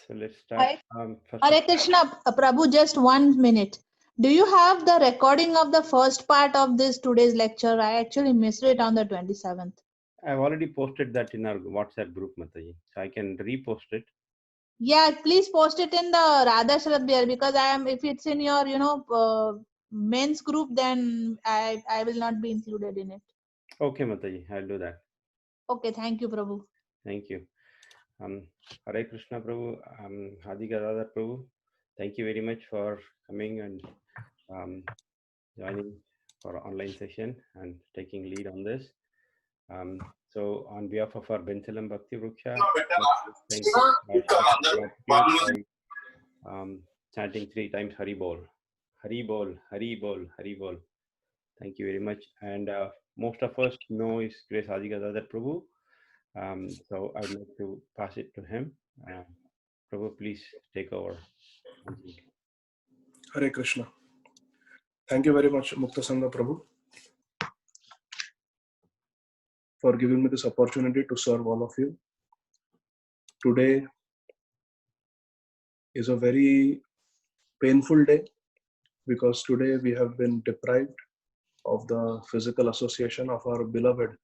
So let's start. Hare, First of Hare Krishna, Prabhu, just 1 minute. Do you have the recording of the first part of this today's lecture? I actually missed it on the 27th. I've already posted that in our WhatsApp group, Mataji, so I can repost it. Yeah, please post it in the Radha Sharad Beer, because if it's in your, men's group, then I will not be included in it. Okay, Mataji, I'll do that. Okay, thank you, Prabhu. Thank you. Hare Krishna, Prabhu. Hadi Gadadhar, Prabhu. Thank you very much for coming and joining for online session and taking lead on this. So on behalf of our Benchalam Bhakti Vruksha, thank you by chanting 3 times Hari Bol. Hari Bol, Hari Bol, Hari Bol. Thank you very much. And most of us know is Grace Adi Gadadhar Prabhu. So I would like to pass it to him. Prabhu, please take over. Hare Krishna. Thank you very much, Mukta Sangha Prabhu, for giving me this opportunity to serve all of you. Today is a very painful day because today we have been deprived of the physical association of our beloved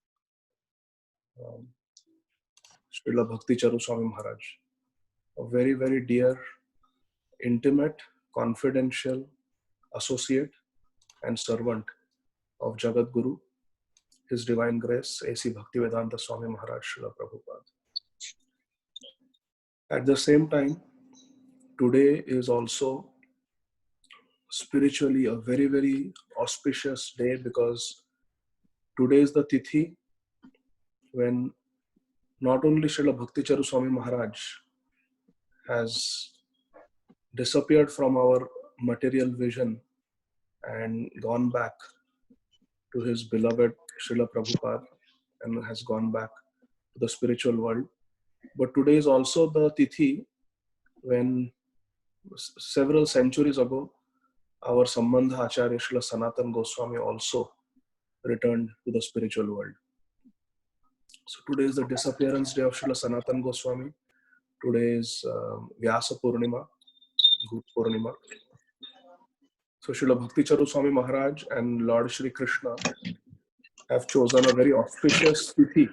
Srila Bhakti Charu Swami Maharaj, a very, very dear, intimate, confidential associate and servant of Jagat Guru, His Divine Grace, A.C. Bhaktivedanta Swami Maharaj Srila Prabhupada. At the same time, today is also spiritually a very, very auspicious day because today is the Tithi when not only Srila Bhakti Charu Swami Maharaj has disappeared from our material vision and gone back to his beloved Srila Prabhupada and has gone back to the spiritual world, but today is also the Tithi when several centuries ago our Sambandha Acharya Srila Sanatan Goswami also returned to the spiritual world. So today is the disappearance day of Srila Sanatan Goswami. Today is Vyasa Purnima, Guru Purnima. So Srila Bhakti Charu Swami Maharaj and Lord Shri Krishna have chosen a very auspicious tithi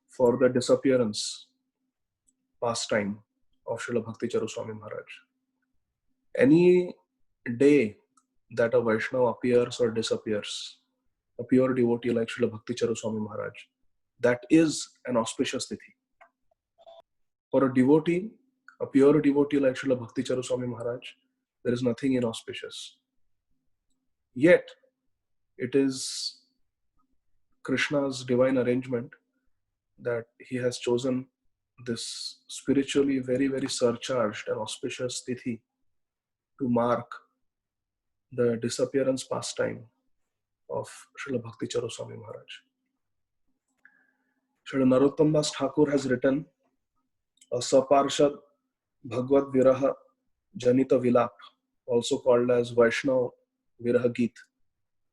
for the disappearance pastime of Srila Bhakti Charu Swami Maharaj. Any day that a Vaishnava appears or disappears, a pure devotee like Srila Bhakti Charu Swami Maharaj, that is an auspicious tithi. For a devotee, a pure devotee like Srila Bhakti Charu Swami Maharaj, there is nothing inauspicious. Yet, it is Krishna's divine arrangement that he has chosen this spiritually very, very surcharged and auspicious tithi to mark the disappearance pastime of Srila Bhakti Charu Swami Maharaj. Srila Narottam Das Thakur has written a Saparshad Bhagavad Viraha Janita Vilap, also called as Vaishnava Viraha Geet,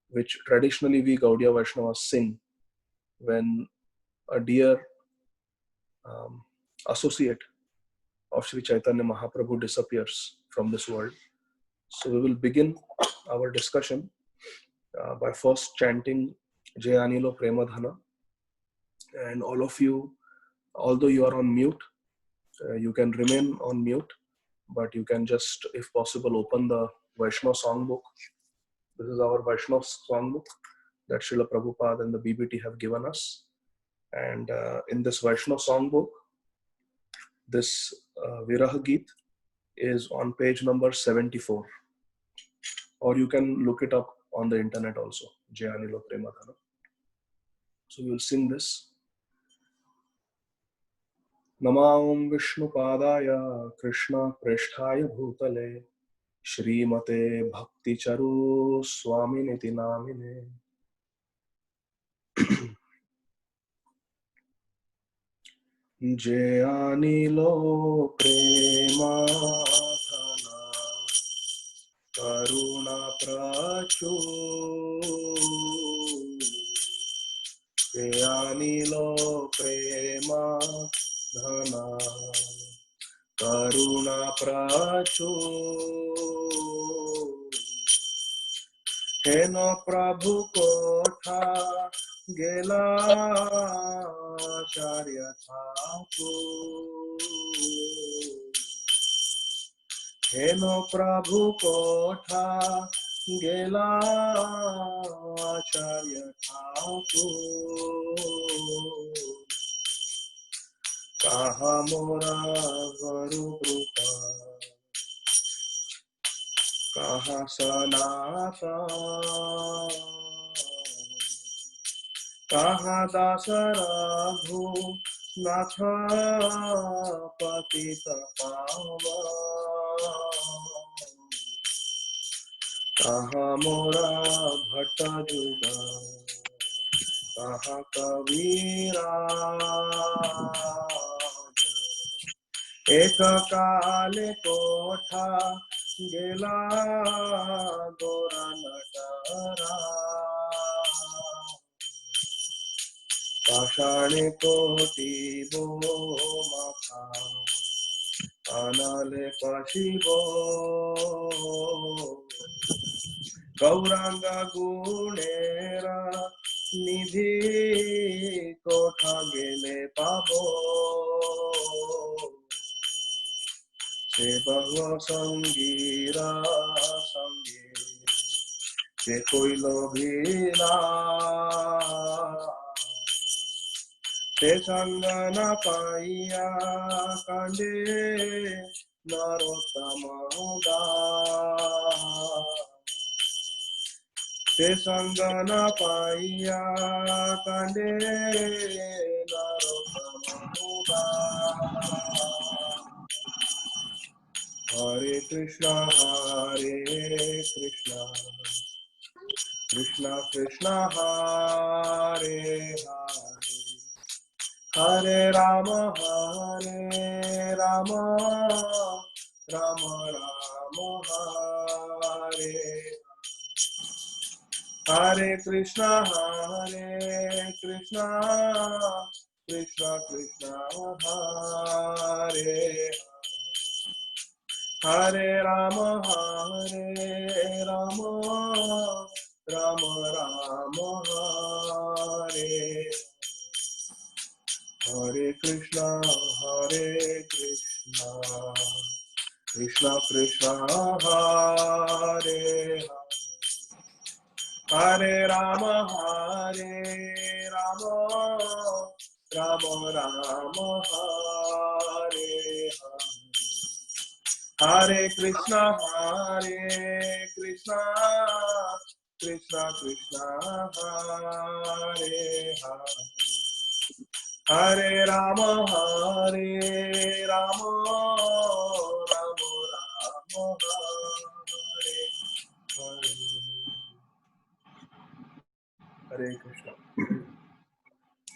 which traditionally we Gaudiya Vaishnavas sing when a dear associate of Sri Chaitanya Mahaprabhu disappears from this world. So we will begin our discussion by first chanting Jai Anilo Premadhana. And all of you, although you are on mute, you can remain on mute, but you can just, if possible, open the Vaishnava songbook. This is our Vaishnava songbook that Srila Prabhupada and the BBT have given us. And in this Vaishnava songbook, this Viraha Geet is on page number 74. Or you can look it up on the internet also, Jai Anilo Premadhana. So we will sing this. Namam Vishnu Padaya Krishna Prishthaya Bhutale Shrimate Bhakti Charu Swami Niti Namine. Jai Anilo Premadhana Karuna Prachu Jai Anilo Premadhana करुणा प्रचुर हेन प्रभु कोठा गेला आचार्य ठाकुर हेन प्रभु कोठा गेला आचार्य ठाकुर कहा मोरा गुरु कृपा कहा सनातन कहा दास रघु नाथ पतित पावन कहा मोरा भट्ट जुगा कहा कबीरा एक काले कोठा गेला गोरा नटरा पाषाणे कोटी बो माथा अनले पशिबो गौरांग गुणेरा निधि कोठा गेले पाबो से भगव संगीरा संगी से कोई लोभीला से संग न पाइया कांडे नरोत्तम से संग न पाइया कांडे नरोत्तम हरे Krishna Krishna Krishna Hare Hare Hare Ram Ram Ram Hare Hare Krishna Krishna Krishna Hare Hare Ram Ram Ram Hare Hare Krishna Krishna Krishna Hare Hare Ram Ram Ram Hare Hare Krishna Krishna Krishna Hare Hare Ram Ram Ram Hare Hare Hare Krishna.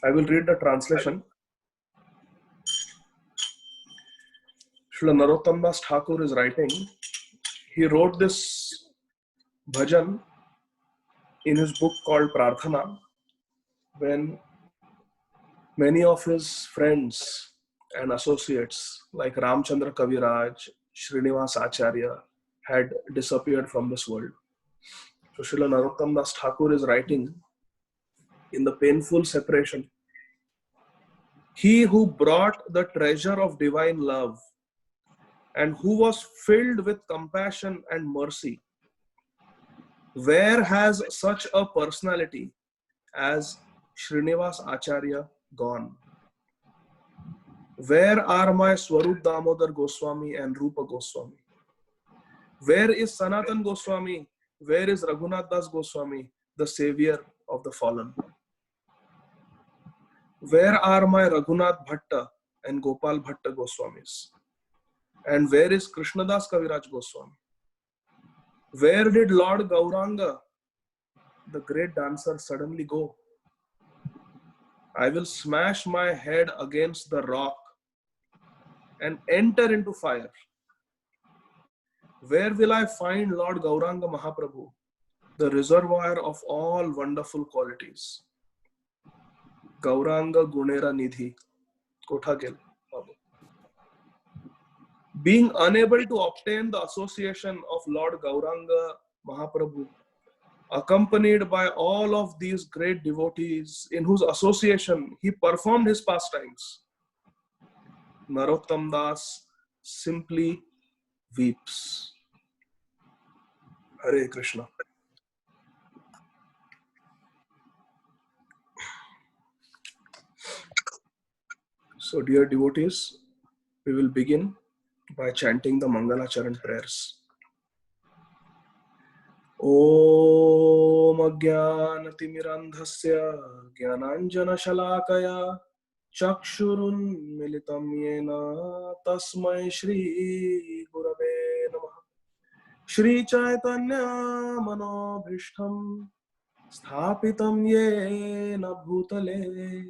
I will read the translation. Srila Narottam Das Thakur is writing. He wrote this bhajan in his book called Prarthana when many of his friends and associates like Ramchandra Kaviraj, Srinivas Acharya had disappeared from this world. So Srila Narottam Das Thakur is writing in the painful separation. He who brought the treasure of divine love and who was filled with compassion and mercy, where has such a personality as Srinivas Acharya gone? Where are my Swarup Damodar Goswami and Rupa Goswami? Where is Sanatan Goswami? Where is Raghunath Das Goswami, the savior of the fallen? Where are my Raghunath Bhatta and Gopal Bhatta Goswamis? And where is Krishnadas Kaviraj Goswami? Where did Lord Gauranga, the great dancer, suddenly go? I will smash my head against the rock and enter into fire. Where will I find Lord Gauranga Mahaprabhu, the reservoir of all wonderful qualities? Gauranga Gunera Nidhi, Kothagel. being unable to obtain the association of Lord Gauranga Mahaprabhu, accompanied by all of these great devotees in whose association he performed his pastimes, Narottam Das simply weeps. Hare Krishna. So, dear devotees, we will begin by chanting the Mangala Charan prayers. Om Ajnanatimirandhasya Jnananjanashalakaya Chakshurunmilitam Yena Tasmai Shri Gurave Namah. Shri Chaitanya Manobhishtam Sthapitam Yena Bhutale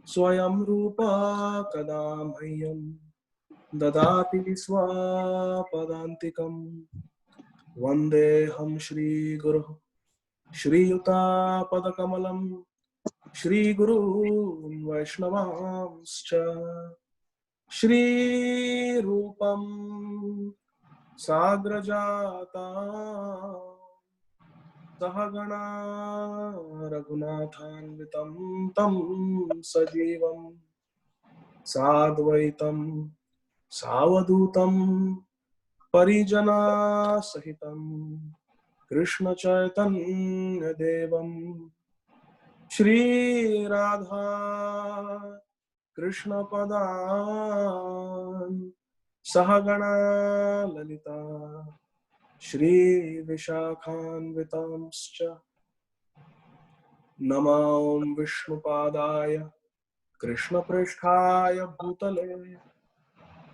Swayam Rupa Kadamhayyam Dadati Swapadantikam Vandeham Shri Guru Shri Yuta Padakamalam Shri Guru Vaishnavamscha Shri Rupam Sagrajata Sahagana Raghunathanvitam Tam Sajivam Sadvaitam Savadutam Parijana Sahitam Krishna Chaitanya Devam Shri Radha Krishna Padan Sahagana Lalita Shri Vishakhanvitamscha Namam Vishnu Padaya Krishna Prishthaya Bhutale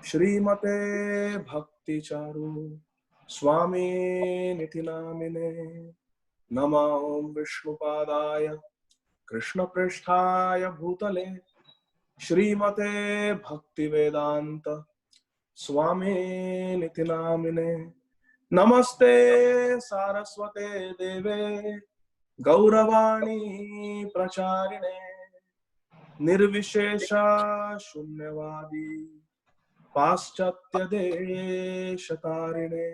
Shrimate Bhakti Charu Swami Niti Namine Namam Vishnu Padaya Krishna Prishthaya Bhutale Shrimate Bhakti Vedanta Swami Niti Namine Namaste Saraswate Deve Gauravani Pracharine Nirvishesha Shunyavadi Paschatya Deshatarine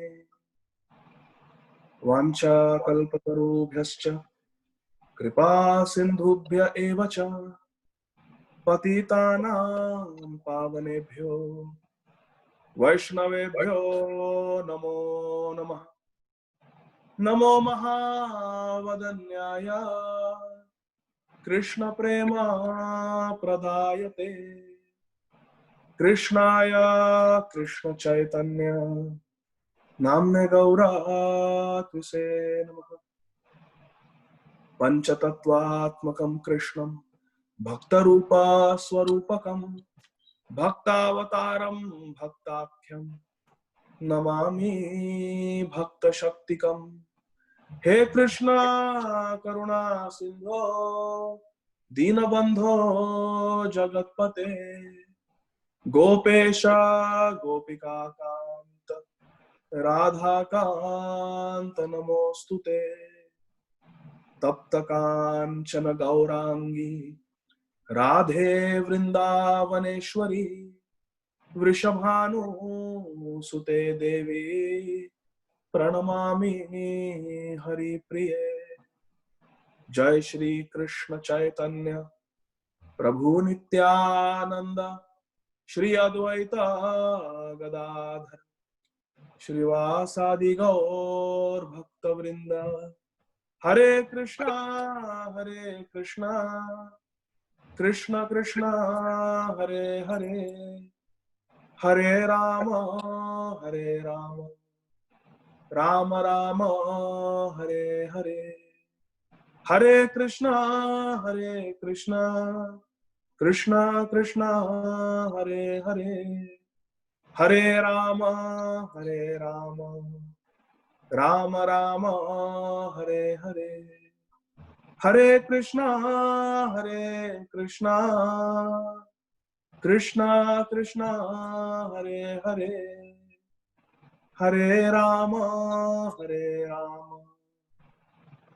Vancha Kalpatarubhyascha Kripa Sindhubhya Evacha Patitanam Pavanebhyo Vaishnavebhyo Namo Namah Namo Mahavadanyaya Krishna Prema Pradayate Krishnaya Krishna Chaitanya Namne Gaura Twise Namaha Panchatattvatmakam Krishnam Bhaktarupa Swarupakam Bhaktavataram Bhaktakyam Namami Bhakta Shaktikam He Krishna Karuna Sindho Dinabandho Jagatpate Gopesha Gopika Kanta Radha Kanta Namostute Tapta Kanchana Gaurangi Radhe Vrindavaneshwari Vrishabhanu Sute Devi Pranamami Hari Priye Jai Shri Krishna Chaitanya Prabhu Nityananda Shri Advaita Gadadhar Shrivasadi Gaur Bhakta Vrinda Hare Krishna Krishna Krishna Hare Hare Hare Rama Rama Rama Hare Hare Hare Krishna Krishna Krishna Hare Hare Hare Rama Rama Rama Hare Hare Hare Krishna Krishna Krishna Hare Hare Hare Rama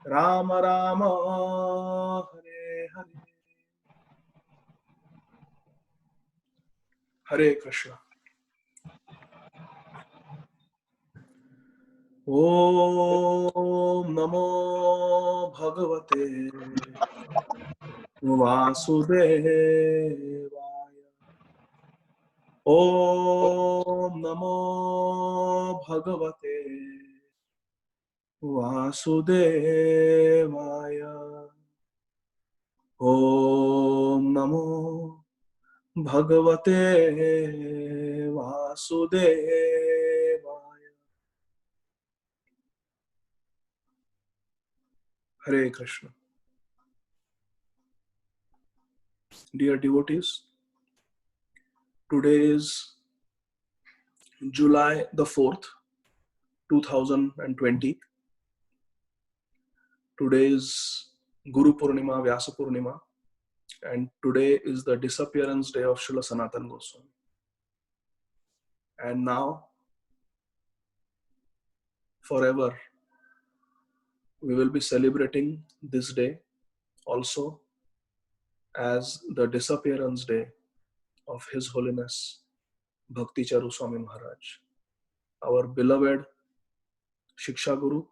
Rama Rama Hare Hare Hare Krishna. Om Namo Bhagavate Vasudevaya. Om Namo Bhagavate Vasudevaya. Om Namo Bhagavate Vasudevaya. Hare Krishna. Dear devotees, today is July the 4th, 2020. Today is Guru Purnima, Vyasa Purnima, and today is the disappearance day of Srila Sanatana Goswami. And now, forever, we will be celebrating this day also as the disappearance day of His Holiness Bhakti Charu Swami Maharaj, our beloved Shiksha Guru,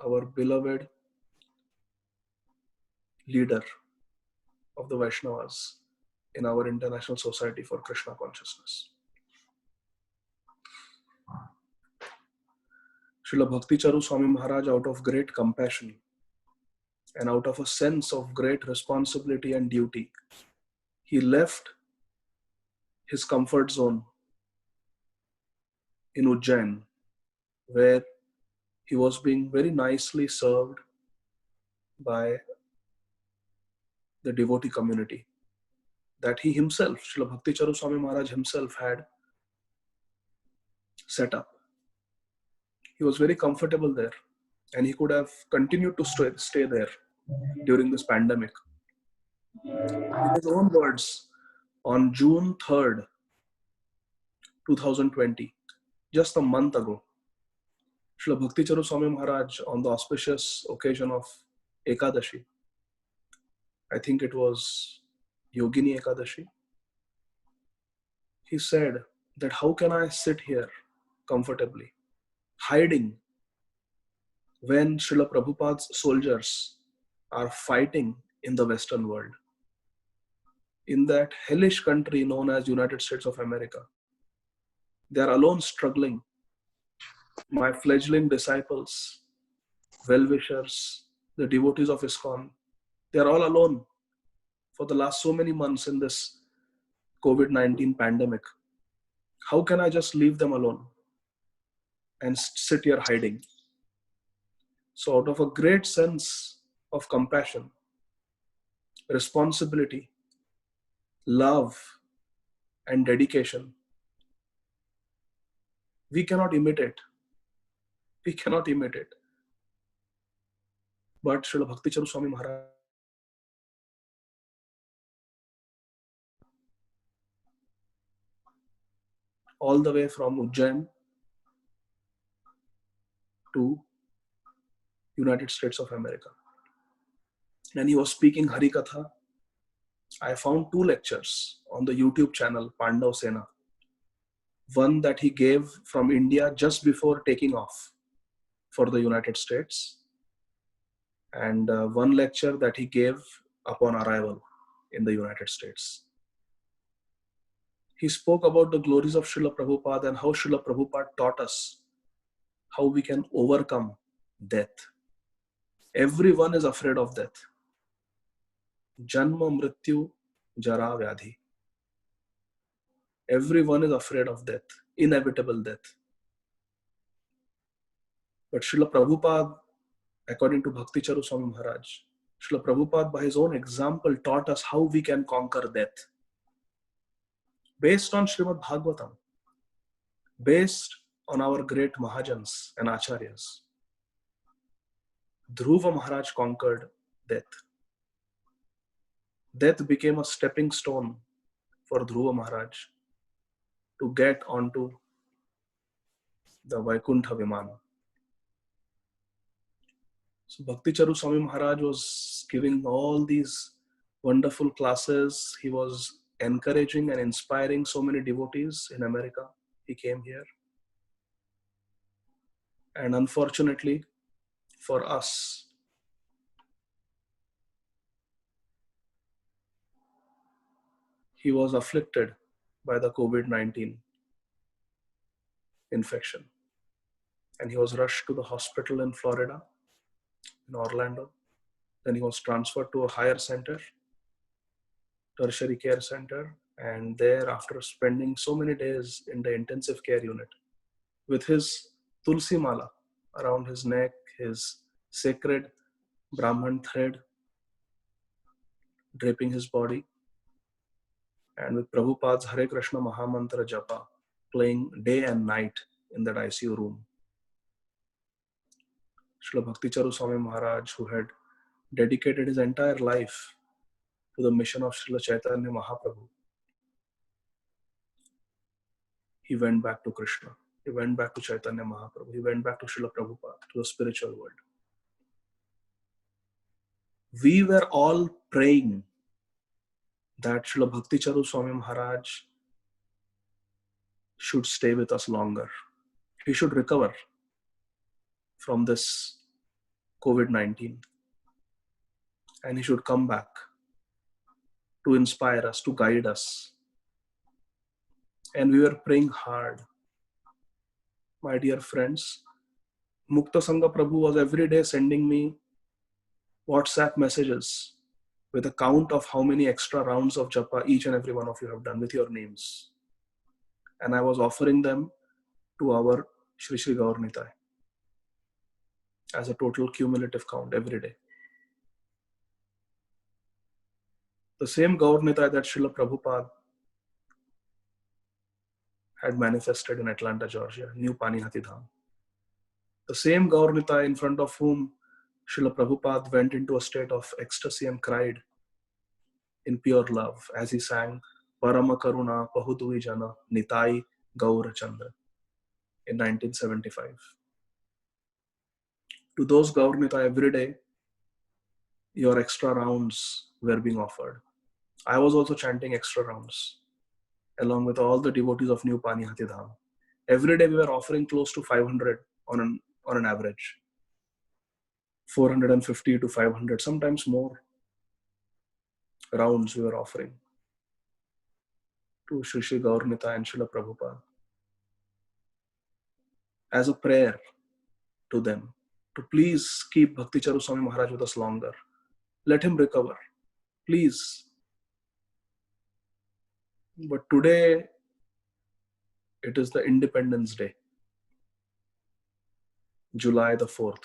our beloved leader of the Vaishnavas in our International Society for Krishna Consciousness. Srila Bhakti Charu Swami Maharaj, out of great compassion and out of a sense of great responsibility and duty, he left his comfort zone in Ujjain, where he was being very nicely served by the devotee community that he himself, Srila Bhakti Charu Swami Maharaj himself, had set up. He was very comfortable there, and he could have continued to stay there during this pandemic. In his own words, on June 3rd, 2020, just a month ago, Srila Bhakti Charu Swami Maharaj, on the auspicious occasion of Ekadashi, I think it was Yogini Ekadashi, he said that how can I sit here comfortably, hiding, when Srila Prabhupada's soldiers are fighting in the Western world, in that hellish country known as United States of America. They are alone struggling. My fledgling disciples, well-wishers, the devotees of ISKCON, they are all alone for the last so many months in this COVID-19 pandemic. How can I just leave them alone and sit here hiding? So out of a great sense of compassion, responsibility, love, and dedication, we cannot imitate. We cannot imitate. But Srila Bhakti Charu Swami Maharaj, all the way from Ujjain to United States of America. And he was speaking Harikatha. I found 2 lectures on the YouTube channel Pandav Sena. One that he gave from India just before taking off for the United States, and one lecture that he gave upon arrival in the United States. He spoke about the glories of Srila Prabhupada and how Srila Prabhupada taught us how we can overcome death. Everyone is afraid of death. Janma, Mrityu, Jara, Vyadhi. Everyone is afraid of death, inevitable death. But Srila Prabhupada, according to Bhakti Charu Swami Maharaj, Srila Prabhupada by his own example taught us how we can conquer death. Based on Srimad Bhagavatam, based on our great Mahajans and Acharyas. Dhruva Maharaj conquered death. Death became a stepping stone for Dhruva Maharaj to get onto the Vaikuntha Vimana. So Bhakti Charu Swami Maharaj was giving all these wonderful classes. He was encouraging and inspiring so many devotees in America. He came here. And unfortunately for us, he was afflicted by the COVID-19 infection. And he was rushed to the hospital in Florida, in Orlando. Then he was transferred to a higher center, tertiary care center. And there, after spending so many days in the intensive care unit, with his Tulsi Mala around his neck, his sacred Brahman thread draping his body, and with Prabhupada's Hare Krishna Mahamantra Japa playing day and night in that ICU room. Srila Bhakti Charu Swami Maharaj, who had dedicated his entire life to the mission of Srila Chaitanya Mahaprabhu, he went back to Krishna. He went back to Chaitanya Mahaprabhu. He went back to Srila Prabhupada, to the spiritual world. We were all praying that Srila Bhakti Charu Swami Maharaj should stay with us longer. He should recover from this COVID-19. And he should come back to inspire us, to guide us. And we were praying hard. My dear friends, Mukta Sangha Prabhu was every day sending me WhatsApp messages with a count of how many extra rounds of japa each and every one of you have done with your names. And I was offering them to our Shri Shri Gaur Nitai as a total cumulative count every day. The same Gaur Nitai that Srila Prabhupada had manifested in Atlanta, Georgia, New Panihati Dham. The same Gaur Nitai in front of whom Srila Prabhupada went into a state of ecstasy and cried in pure love as he sang Parama Karuna Pahudui Jana Nitai Gaura Chandra in 1975. To those Gaur Nitai every day, your extra rounds were being offered. I was also chanting extra rounds along with all the devotees of New Panihati Dham. Every day we were offering close to 500 on an average. 450 to 500, sometimes more rounds we were offering to Shri Shri Gaur Nitai and Srila Prabhupada as a prayer to them to please keep Bhakti Charu Swami Maharaj with us longer. Let him recover, please. But today, it is the Independence Day, July the 4th.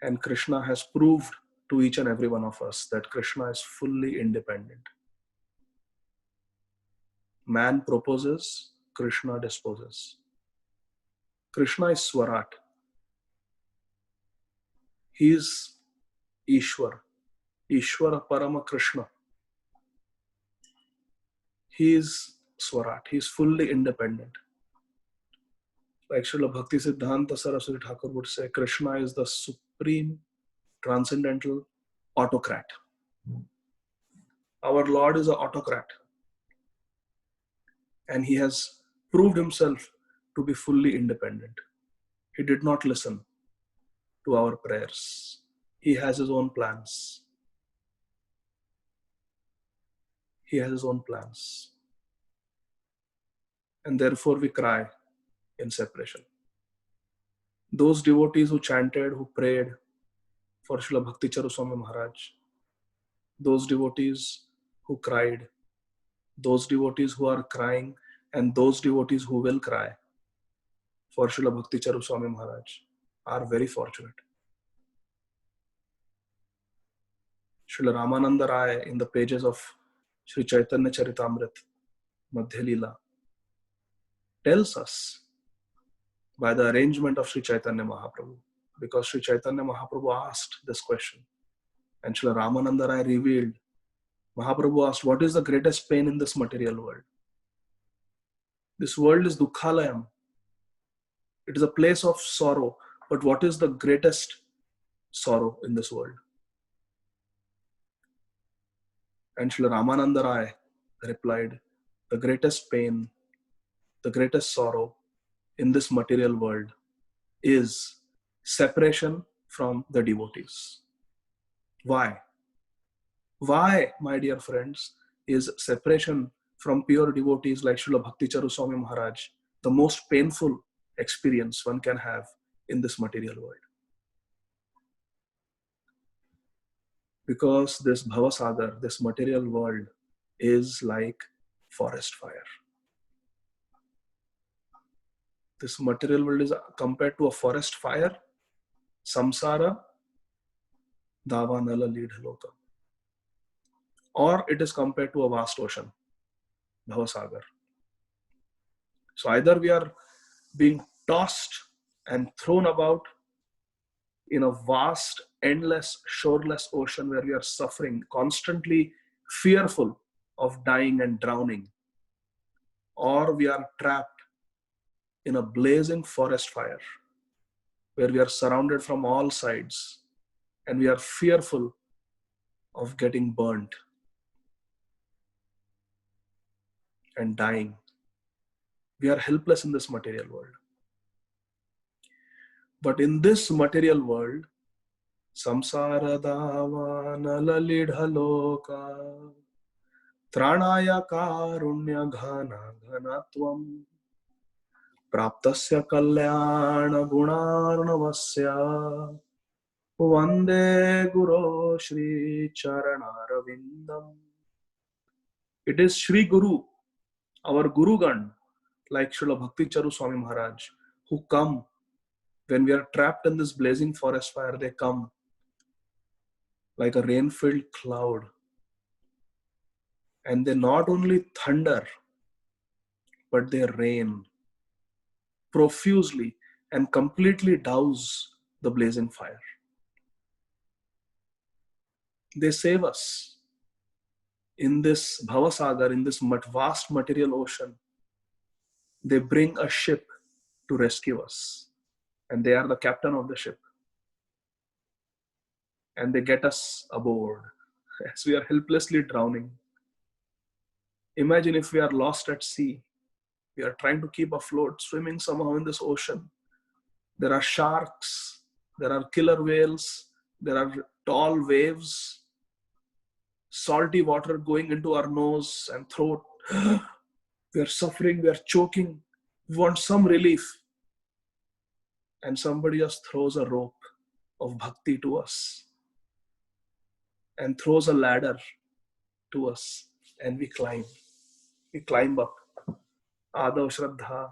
And Krishna has proved to each and every one of us that Krishna is fully independent. Man proposes, Krishna disposes. Krishna is Swarat. He is Ishwar, Ishwara Parama Krishna. He is Swarat. He is fully independent. Like Srila Bhakti Siddhanta Saraswati Thakur would say, Krishna is the supreme transcendental autocrat. Our Lord is an autocrat. And he has proved himself to be fully independent. He did not listen to our prayers. He has his own plans. He has his own plans. And therefore we cry in separation. Those devotees who chanted, who prayed for Srila Bhakti Charu Swami Maharaj, those devotees who cried, those devotees who are crying, and those devotees who will cry for Srila Bhakti Charu Swami Maharaj are very fortunate. Srila Ramananda Rai in the pages of Sri Chaitanya Charitamrit, Madhya Leela, tells us by the arrangement of Sri Chaitanya Mahaprabhu, because Sri Chaitanya Mahaprabhu asked this question and Srila Ramananda Rai revealed, Mahaprabhu asked, what is the greatest pain in this material world? This world is Dukhalayam. It is a place of sorrow, but what is the greatest sorrow in this world? And Srila Ramananda Rai replied, the greatest pain, the greatest sorrow in this material world is separation from the devotees. Why? Why, my dear friends, is separation from pure devotees like Srila Bhakti Charu Swami Maharaj the most painful experience one can have in this material world? Because this Bhavasagar, this material world, is like forest fire. This material world is compared to a forest fire. Samsara, Davanala Leedhaloka. Or it is compared to a vast ocean, Bhavasagar. So either we are being tossed and thrown about in a vast, endless, shoreless ocean where we are suffering, constantly fearful of dying and drowning, or we are trapped in a blazing forest fire where we are surrounded from all sides and we are fearful of getting burnt and dying. We are helpless in this material world. But in this material world, samsara davanala lidhaloka tranaya karunya ghana ghanatvam praptasya kalyana gunarnavasya vande guru shri charanaravindam. It is Shri Guru, our Gurugan, like Srila Bhakti Charu Swami Maharaj, who come when we are trapped in this blazing forest fire. They come like a rain-filled cloud, and they not only thunder, but they rain profusely and completely douse the blazing fire. They save us in this Bhavasagar, in this vast material ocean. They bring a ship to rescue us, and they are the captain of the ship. And they get us aboard as we are helplessly drowning. Imagine if we are lost at sea. We are trying to keep afloat, swimming somehow in this ocean. There are sharks, there are killer whales, there are tall waves, salty water going into our nose and throat. We are suffering, we are choking. We want some relief. And somebody just throws a rope of bhakti to us and throws a ladder to us, and we climb. We climb up. Adav Shraddha,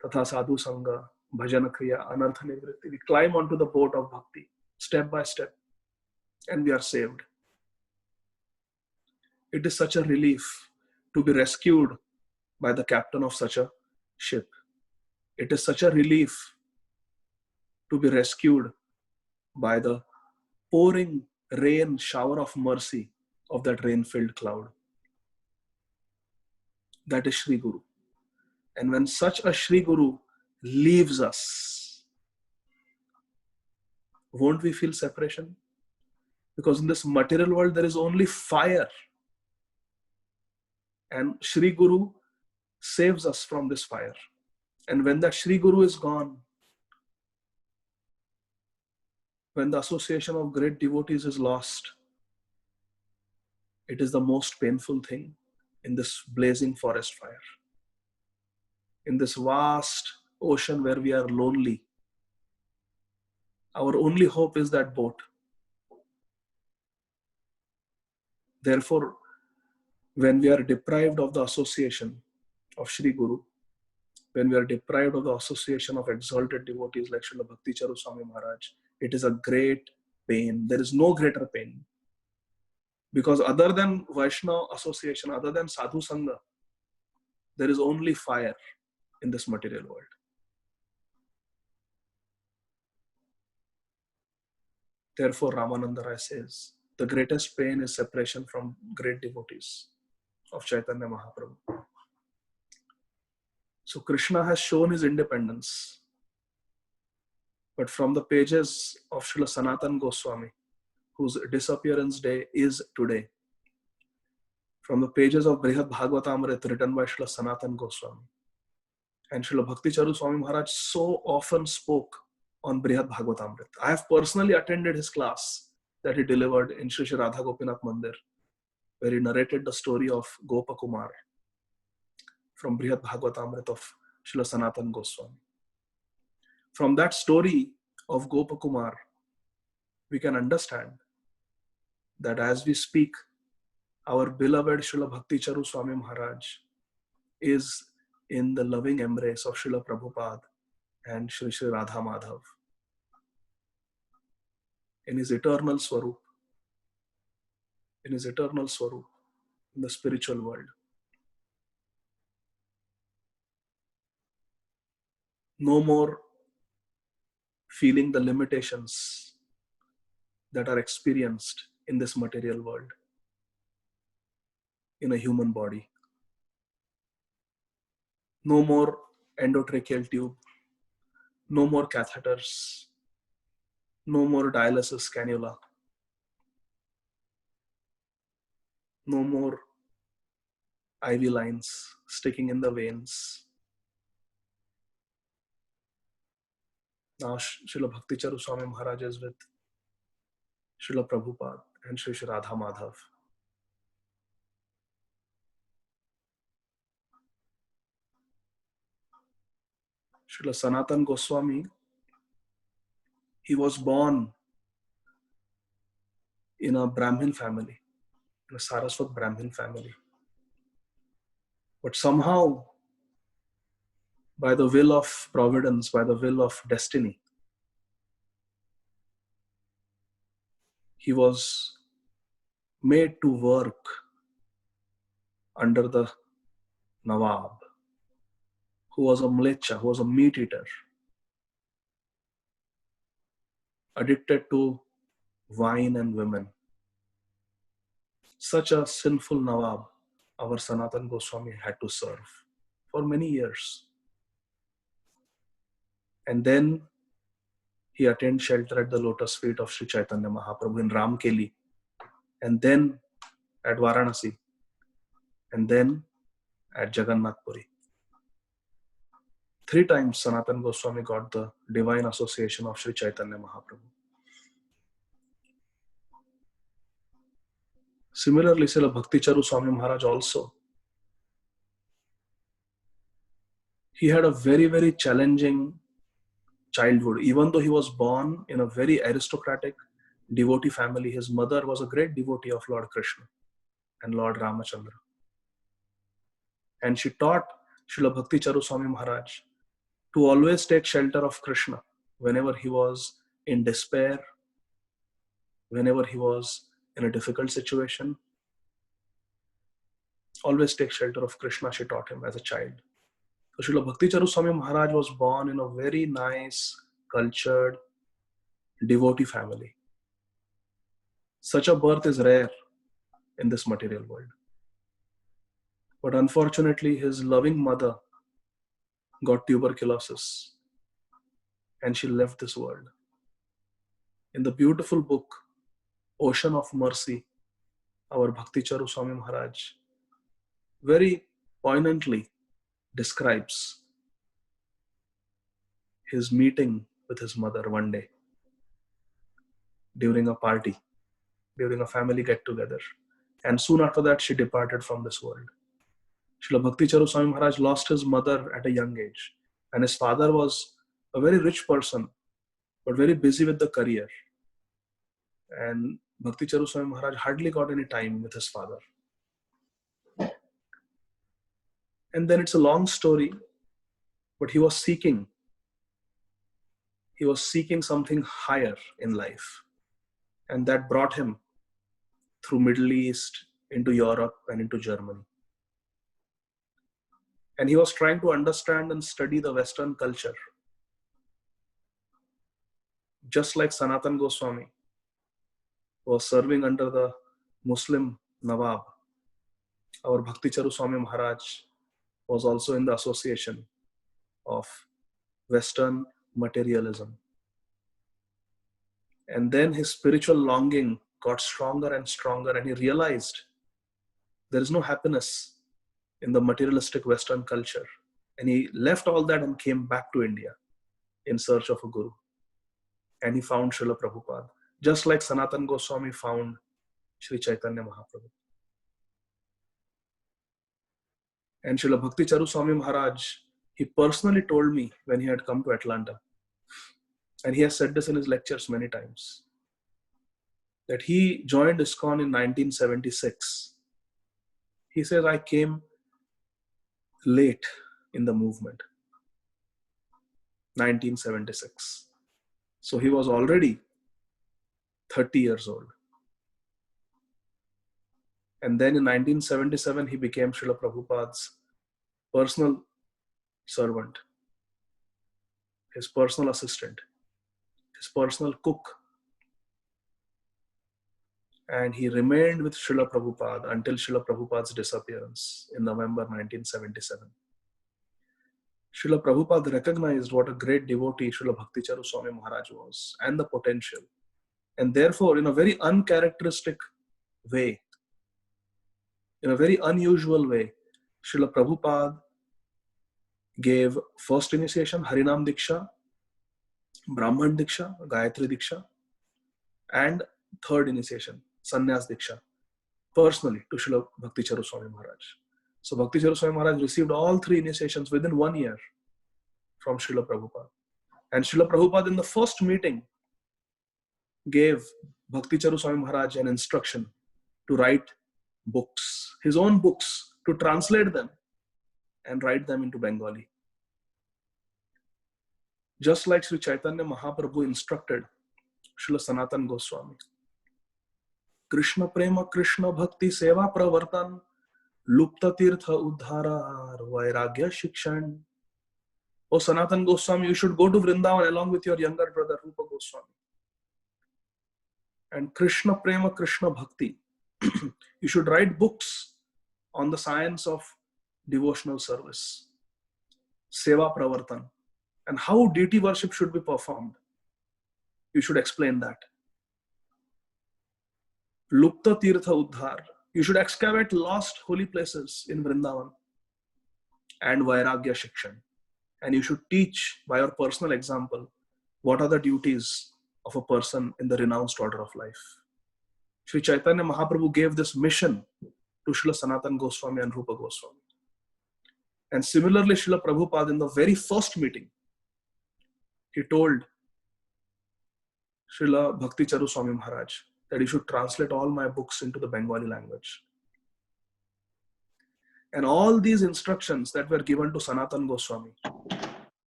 Tatha Sadhu Sangha, Bhajan Kriya, Anartha Nivritti. We climb onto the boat of bhakti, step by step, and we are saved. It is such a relief to be rescued by the captain of such a ship. It is such a relief to be rescued by the pouring rain, shower of mercy of that rain-filled cloud. That is Shri Guru. And when such a Shri Guru leaves us, won't we feel separation? Because in this material world, there is only fire. And Shri Guru saves us from this fire. And when that Shri Guru is gone, when the association of great devotees is lost, it is the most painful thing in this blazing forest fire. In this vast ocean where we are lonely, our only hope is that boat. Therefore, when we are deprived of the association of Shri Guru, when we are deprived of the association of exalted devotees like Srila Bhakti Charu Swami Maharaj, it is a great pain. There is no greater pain. Because other than Vaishnava association, other than Sadhu Sangha, there is only fire in this material world. Therefore, Ramananda Rai says, the greatest pain is separation from great devotees of Chaitanya Mahaprabhu. So Krishna has shown his independence. But from the pages of Srila Sanatan Goswami, whose disappearance day is today, from the pages of Brihad Bhagavatamrita written by Srila Sanatan Goswami, And Srila Bhakti Charu Swami Maharaj so often spoke on Brihad Bhagavatamrit. I have personally attended his class that he delivered in Sri Sri Radha Gopinath Mandir, where he narrated the story of Gopakumar from Brihad Bhagavatamrit of Srila Sanatana Goswami. From that story of Gopakumar, we can understand that as we speak, our beloved Srila Bhakti Charu Swami Maharaj is in the loving embrace of Srila Prabhupada and Sri Sri Radha Madhav in his eternal Swarup, in the spiritual world. No more feeling the limitations that are experienced in this material world, in a human body. No more endotracheal tube, no more catheters, no more dialysis cannula, no more IV lines sticking in the veins. Now Srila Bhakti Charu Swami Maharaj is with Srila Prabhupada and Sri Sri Radha Madhav. Srila Sanatana Goswami, he was born in a Brahmin family, in a Saraswat Brahmin family. But somehow, by the will of providence, by the will of destiny, he was made to work under the Nawab, who was a mlecha, who was a meat eater, addicted to wine and women. Such a sinful Nawab, our Sanatana Goswami had to serve for many years. And then he attained shelter at the lotus feet of Sri Chaitanya Mahaprabhu in Ramkeli, and then at Varanasi, and then at Jagannath Puri. 3 times Sanatana Goswami got the divine association of Sri Chaitanya Mahaprabhu. Similarly, Srila Bhakti Charu Swami Maharaj also, he had a very, very challenging childhood. Even though he was born in a very aristocratic devotee family, his mother was a great devotee of Lord Krishna and Lord Ramachandra. And she taught Srila Bhakti Charu Swami Maharaj to always take shelter of Krishna whenever he was in despair, whenever he was in a difficult situation. Always take shelter of Krishna, she taught him as a child. So Srila Bhakti Charu Swami Maharaj was born in a very nice, cultured, devotee family. Such a birth is rare in this material world. But unfortunately, his loving mother got tuberculosis and she left this world. In the beautiful book, Ocean of Mercy, our Bhakti Charu Swami Maharaj very poignantly describes his meeting with his mother one day during a party, during a family get-together. And soon after that, she departed from this world. Srila Bhakti Charu Swami Maharaj lost his mother at a young age. And his father was a very rich person, but very busy with the career. And Bhakti Charu Swami Maharaj hardly got any time with his father. And then it's a long story, but he was seeking something higher in life. And that brought him through Middle East, into Europe and into Germany. And he was trying to understand and study the Western culture. Just like Sanatana Goswami was serving under the Muslim Nawab, our Bhakti Charu Swami Maharaj was also in the association of Western materialism. And then his spiritual longing got stronger and stronger, and he realized there is no happiness in the materialistic Western culture. And he left all that and came back to India in search of a guru. And he found Srila Prabhupada, just like Sanatan Goswami found Sri Chaitanya Mahaprabhu. And Srila Bhakti Charu Swami Maharaj, he personally told me when he had come to Atlanta, and he has said this in his lectures many times, that he joined ISKCON in 1976. He says, I came late in the movement, 1976. So he was already 30 years old. And then in 1977, he became Srila Prabhupada's personal servant, his personal assistant, his personal cook. And he remained with Srila Prabhupada until Srila Prabhupada's disappearance in November 1977. Srila Prabhupada recognized what a great devotee Srila Bhakti Charu Swami Maharaj was and the potential. And therefore, in a very uncharacteristic way, in a very unusual way, Srila Prabhupada gave first initiation, Harinam Diksha, Brahman Diksha, Gayatri Diksha, and third initiation, Sannyas Diksha, personally to Srila Bhakti Charu Swami Maharaj. So Bhakti Charu Swami Maharaj received all three initiations within 1 year from Srila Prabhupada. And Srila Prabhupada in the first meeting gave Bhakti Charu Swami Maharaj an instruction to write books, his own books, to translate them and write them into Bengali. Just like Sri Chaitanya Mahaprabhu instructed Srila Sanatan Goswami, Krishna Prema Krishna Bhakti Seva Pravartan Lupta Tirtha Uddharar Vairagya Shikshan. Oh Sanatan Goswami, you should go to Vrindavan along with your younger brother Rupa Goswami. And Krishna Prema Krishna Bhakti, you should write books on the science of devotional service, Seva Pravartan, and how deity worship should be performed. You should explain that. Lupta Tirtha Uddhar, you should excavate lost holy places in Vrindavan, and Vairagya Shikshan. And you should teach by your personal example what are the duties of a person in the renounced order of life. Sri Chaitanya Mahaprabhu gave this mission to Srila Sanatan Goswami and Rupa Goswami. And similarly, Srila Prabhupada in the very first meeting, he told Srila Bhakti Charu Swami Maharaj that he should translate all my books into the Bengali language. And all these instructions that were given to Sanatan Goswami,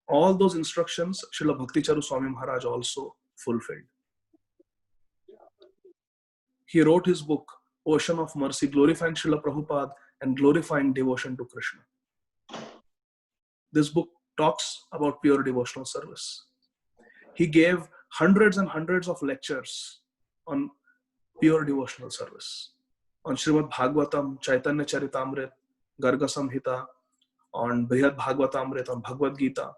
all those instructions Srila Bhakti Charu Swami Maharaj also fulfilled. He wrote his book, Ocean of Mercy, glorifying Srila Prabhupada and glorifying devotion to Krishna. This book talks about pure devotional service. He gave hundreds and hundreds of lectures on pure devotional service, on Srimad Bhagavatam, Chaitanya Charitamrita, Garga Samhita, on Brihad Bhagavatamrita, on Bhagavad Gita.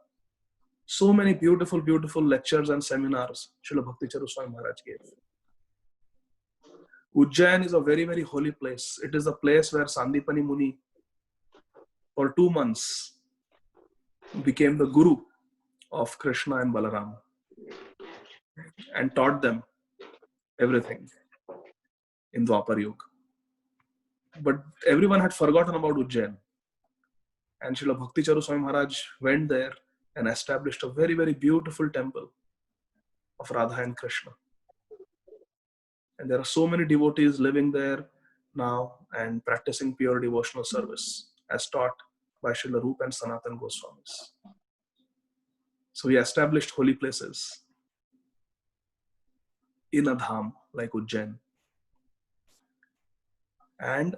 So many beautiful, beautiful lectures and seminars Srila Bhakti Charu Swami Maharaj gave. Ujjain is a very, very holy place. It is the place where Sandipani Muni, for 2 months, became the guru of Krishna and Balaram and taught them everything in Dwapar Yuga. But everyone had forgotten about Ujjain. And Srila Bhakti Charu Swami Maharaj went there and established a very, very beautiful temple of Radha and Krishna. And there are so many devotees living there now and practicing pure devotional service as taught by Srila Rupa and Sanatan Goswamis. So he established holy places in a dham like Ujjain. And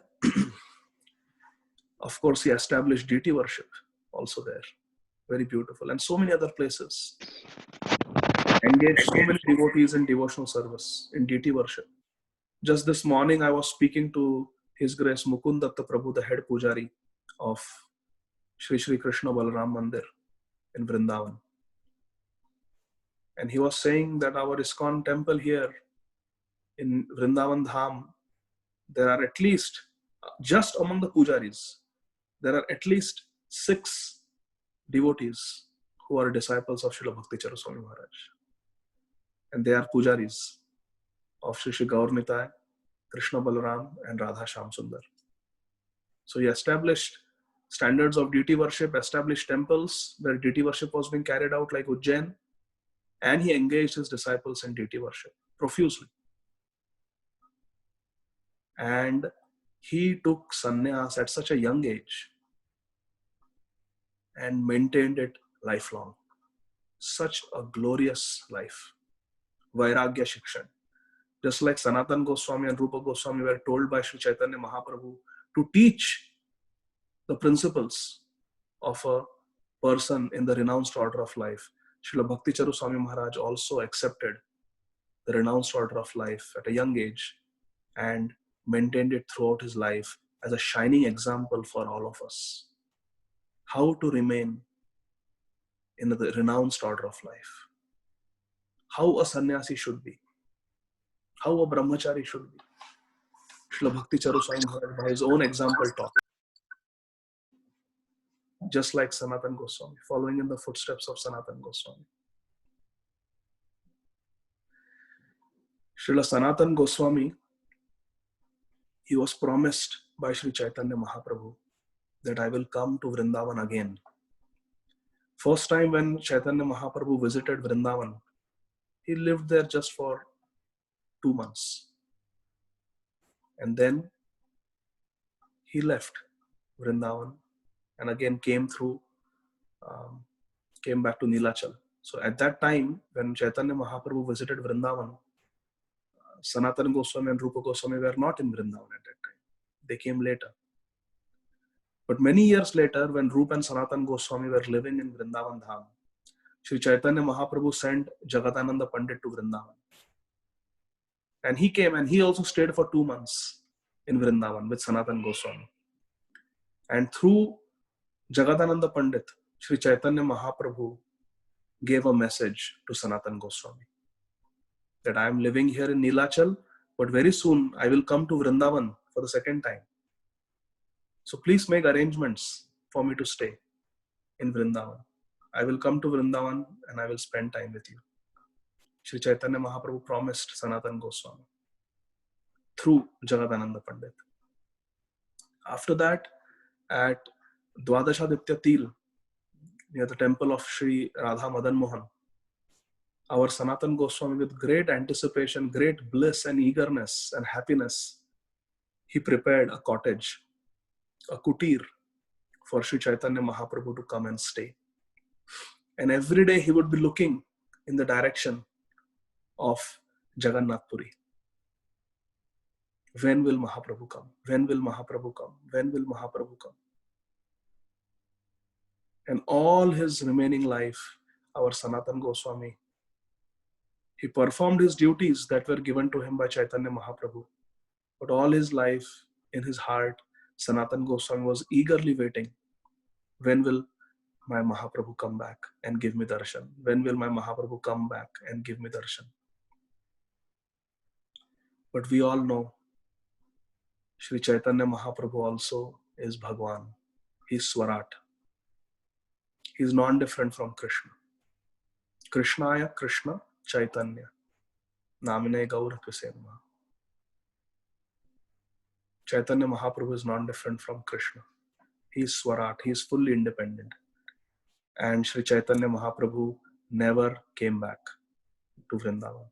of course, he established deity worship also there. Very beautiful. And so many other places. Engaged so many devotees in devotional service, in deity worship. Just this morning, I was speaking to His Grace Mukund Datta Prabhu, the head pujari of Shri Shri Krishna Balaram Mandir in Vrindavan. And he was saying that our ISKCON temple here in Vrindavan Dham, there are at least, just among the pujaris, there are at least 6 devotees who are disciples of Srila Bhakti Charu Swami Maharaj. And they are pujaris of Sri Sri Gaur Nitai, Krishna Balaram, and Radha Shyam Sundar. So he established standards of deity worship, established temples where deity worship was being carried out like Ujjain, and he engaged his disciples in deity worship profusely. And he took sannyas at such a young age and maintained it lifelong. Such a glorious life. Vairagya Shikshan. Just like Sanatan Goswami and Rupa Goswami were told by Sri Chaitanya Mahaprabhu to teach the principles of a person in the renounced order of life, Srila Bhakti Charu Swami Maharaj also accepted the renounced order of life at a young age and maintained it throughout his life as a shining example for all of us. How to remain in the renounced order of life. How a sannyasi should be. How a brahmachari should be. Srila Bhakti Charu Swami Maharaj by his own example taught. Just like Sanatan Goswami, following in the footsteps of Sanatan Goswami. Srila Sanatan Goswami, he was promised by Sri Chaitanya Mahaprabhu that I will come to Vrindavan again. First time when Chaitanya Mahaprabhu visited Vrindavan, he lived there just for 2 months. And then he left Vrindavan and again came back to Nilachal. So at that time, when Chaitanya Mahaprabhu visited Vrindavan, Sanatana Goswami and Rupa Goswami were not in Vrindavan at that time. They came later. But many years later, when Rupa and Sanatana Goswami were living in Vrindavan Dham, Sri Chaitanya Mahaprabhu sent Jagadananda Pandit to Vrindavan. And he came and he also stayed for 2 months in Vrindavan with Sanatana Goswami. And through Jagadananda Pandit, Sri Chaitanya Mahaprabhu gave a message to Sanatana Goswami that I am living here in Nilachal, but very soon I will come to Vrindavan for the second time. So please make arrangements for me to stay in Vrindavan. I will come to Vrindavan and I will spend time with you. Sri Chaitanya Mahaprabhu promised Sanatana Goswami through Jagadananda Pandit. After that, at Dwadashaditya Til, near the temple of Sri Radha Madan Mohan, our Sanatana Goswami, with great anticipation, great bliss and eagerness and happiness, he prepared a cottage, a kutir, for Sri Chaitanya Mahaprabhu to come and stay. And every day he would be looking in the direction of Jagannath Puri. When will Mahaprabhu come? When will Mahaprabhu come? When will Mahaprabhu come? And all his remaining life, our Sanatana Goswami, he performed his duties that were given to him by Chaitanya Mahaprabhu. But all his life, in his heart, Sanatana Goswami was eagerly waiting. When will my Mahaprabhu come back and give me darshan? When will my Mahaprabhu come back and give me darshan? But we all know Sri Chaitanya Mahaprabhu also is Bhagwan. He is Swarat. He is non-different from Krishna. Krishnaya Krishna Chaitanya Namine Gaura Krisenma. Chaitanya Mahaprabhu is non-different from Krishna. He is Swarat. He is fully independent. And Sri Chaitanya Mahaprabhu never came back to Vrindavan.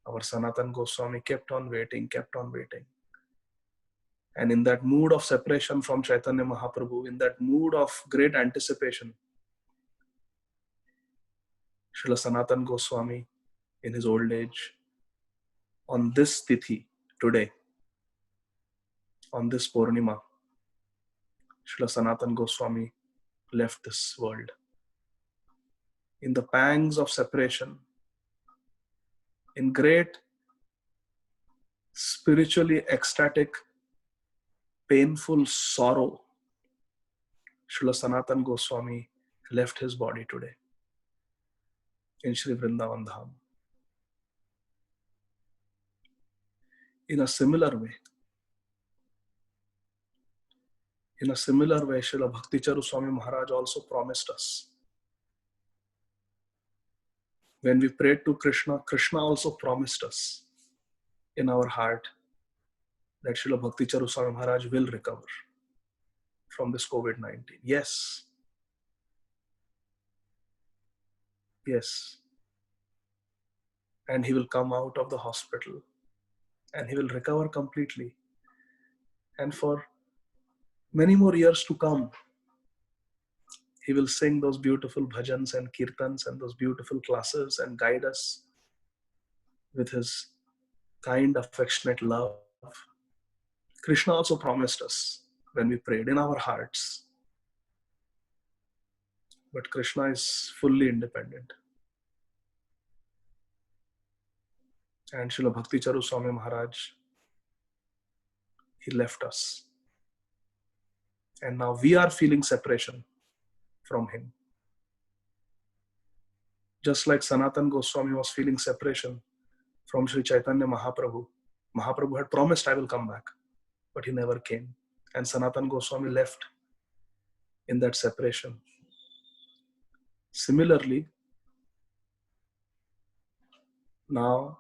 Our Sanatana Goswami kept on waiting. And in that mood of separation from Chaitanya Mahaprabhu, in that mood of great anticipation, Srila Sanatana Goswami, in his old age, on this Tithi, today, on this Purnima, Srila Sanatana Goswami left this world. In the pangs of separation, in great spiritually ecstatic, painful sorrow, Srila Sanatana Goswami left his body today in Sri Vrindavan Dham. In a similar way, In a similar way, Srila Bhakti Charu Swami Maharaj also promised us. When we prayed to Krishna, Krishna also promised us in our heart that Srila Bhakti Charu Swami Maharaj will recover from this COVID-19. Yes. Yes. And he will come out of the hospital and he will recover completely. And for many more years to come, he will sing those beautiful bhajans and kirtans and those beautiful classes and guide us with his kind, affectionate love. Krishna also promised us when we prayed in our hearts. But Krishna is fully independent. And Srila Bhakti Charu Swami Maharaj, he left us. And now we are feeling separation from him. Just like Sanatan Goswami was feeling separation from Sri Chaitanya Mahaprabhu. Mahaprabhu had promised, I will come back, but he never came. And Sanatan Goswami left in that separation. Similarly, now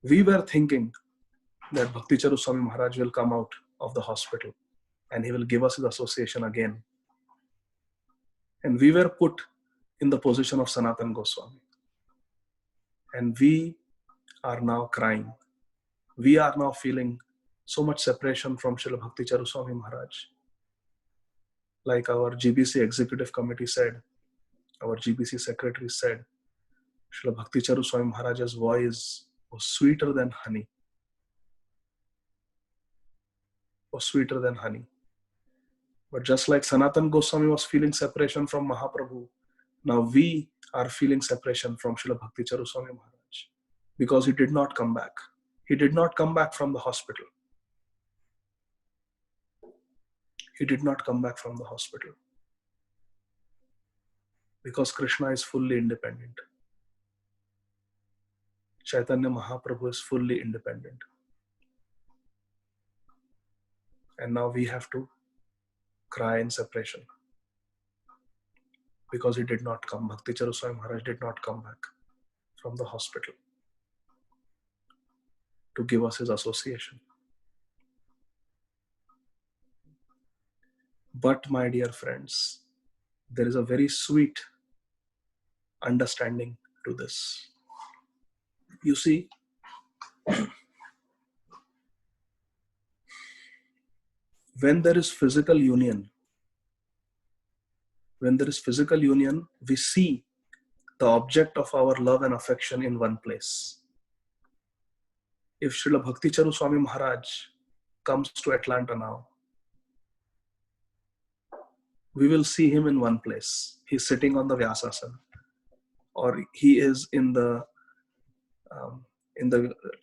we were thinking that Bhakti Charu Swami Maharaj will come out of the hospital and he will give us his association again. And we were put in the position of Sanatan Goswami. And we are now crying. We are now feeling so much separation from Srila Bhakti Charu Swami Maharaj. Like our GBC executive committee said, our GBC secretary said, Srila Bhakti Charu Swami Maharaj's voice was sweeter than honey. Was sweeter than honey. But just like Sanatan Goswami was feeling separation from Mahaprabhu, now we are feeling separation from Srila Bhakti Charu Swami Maharaj. Because he did not come back. He did not come back from the hospital. He did not come back from the hospital. Because Krishna is fully independent. Chaitanya Mahaprabhu is fully independent. And now we have to cry in separation. Because he did not come. Bhakti Charu Swami Maharaj did not come back from the hospital to give us his association. But my dear friends, there is a very sweet understanding to this. You see, when there is physical union, we see the object of our love and affection in one place. If Srila Bhakti Charu Swami Maharaj comes to Atlanta now, we will see him in one place. He's sitting on the Vyasasana, or he is in the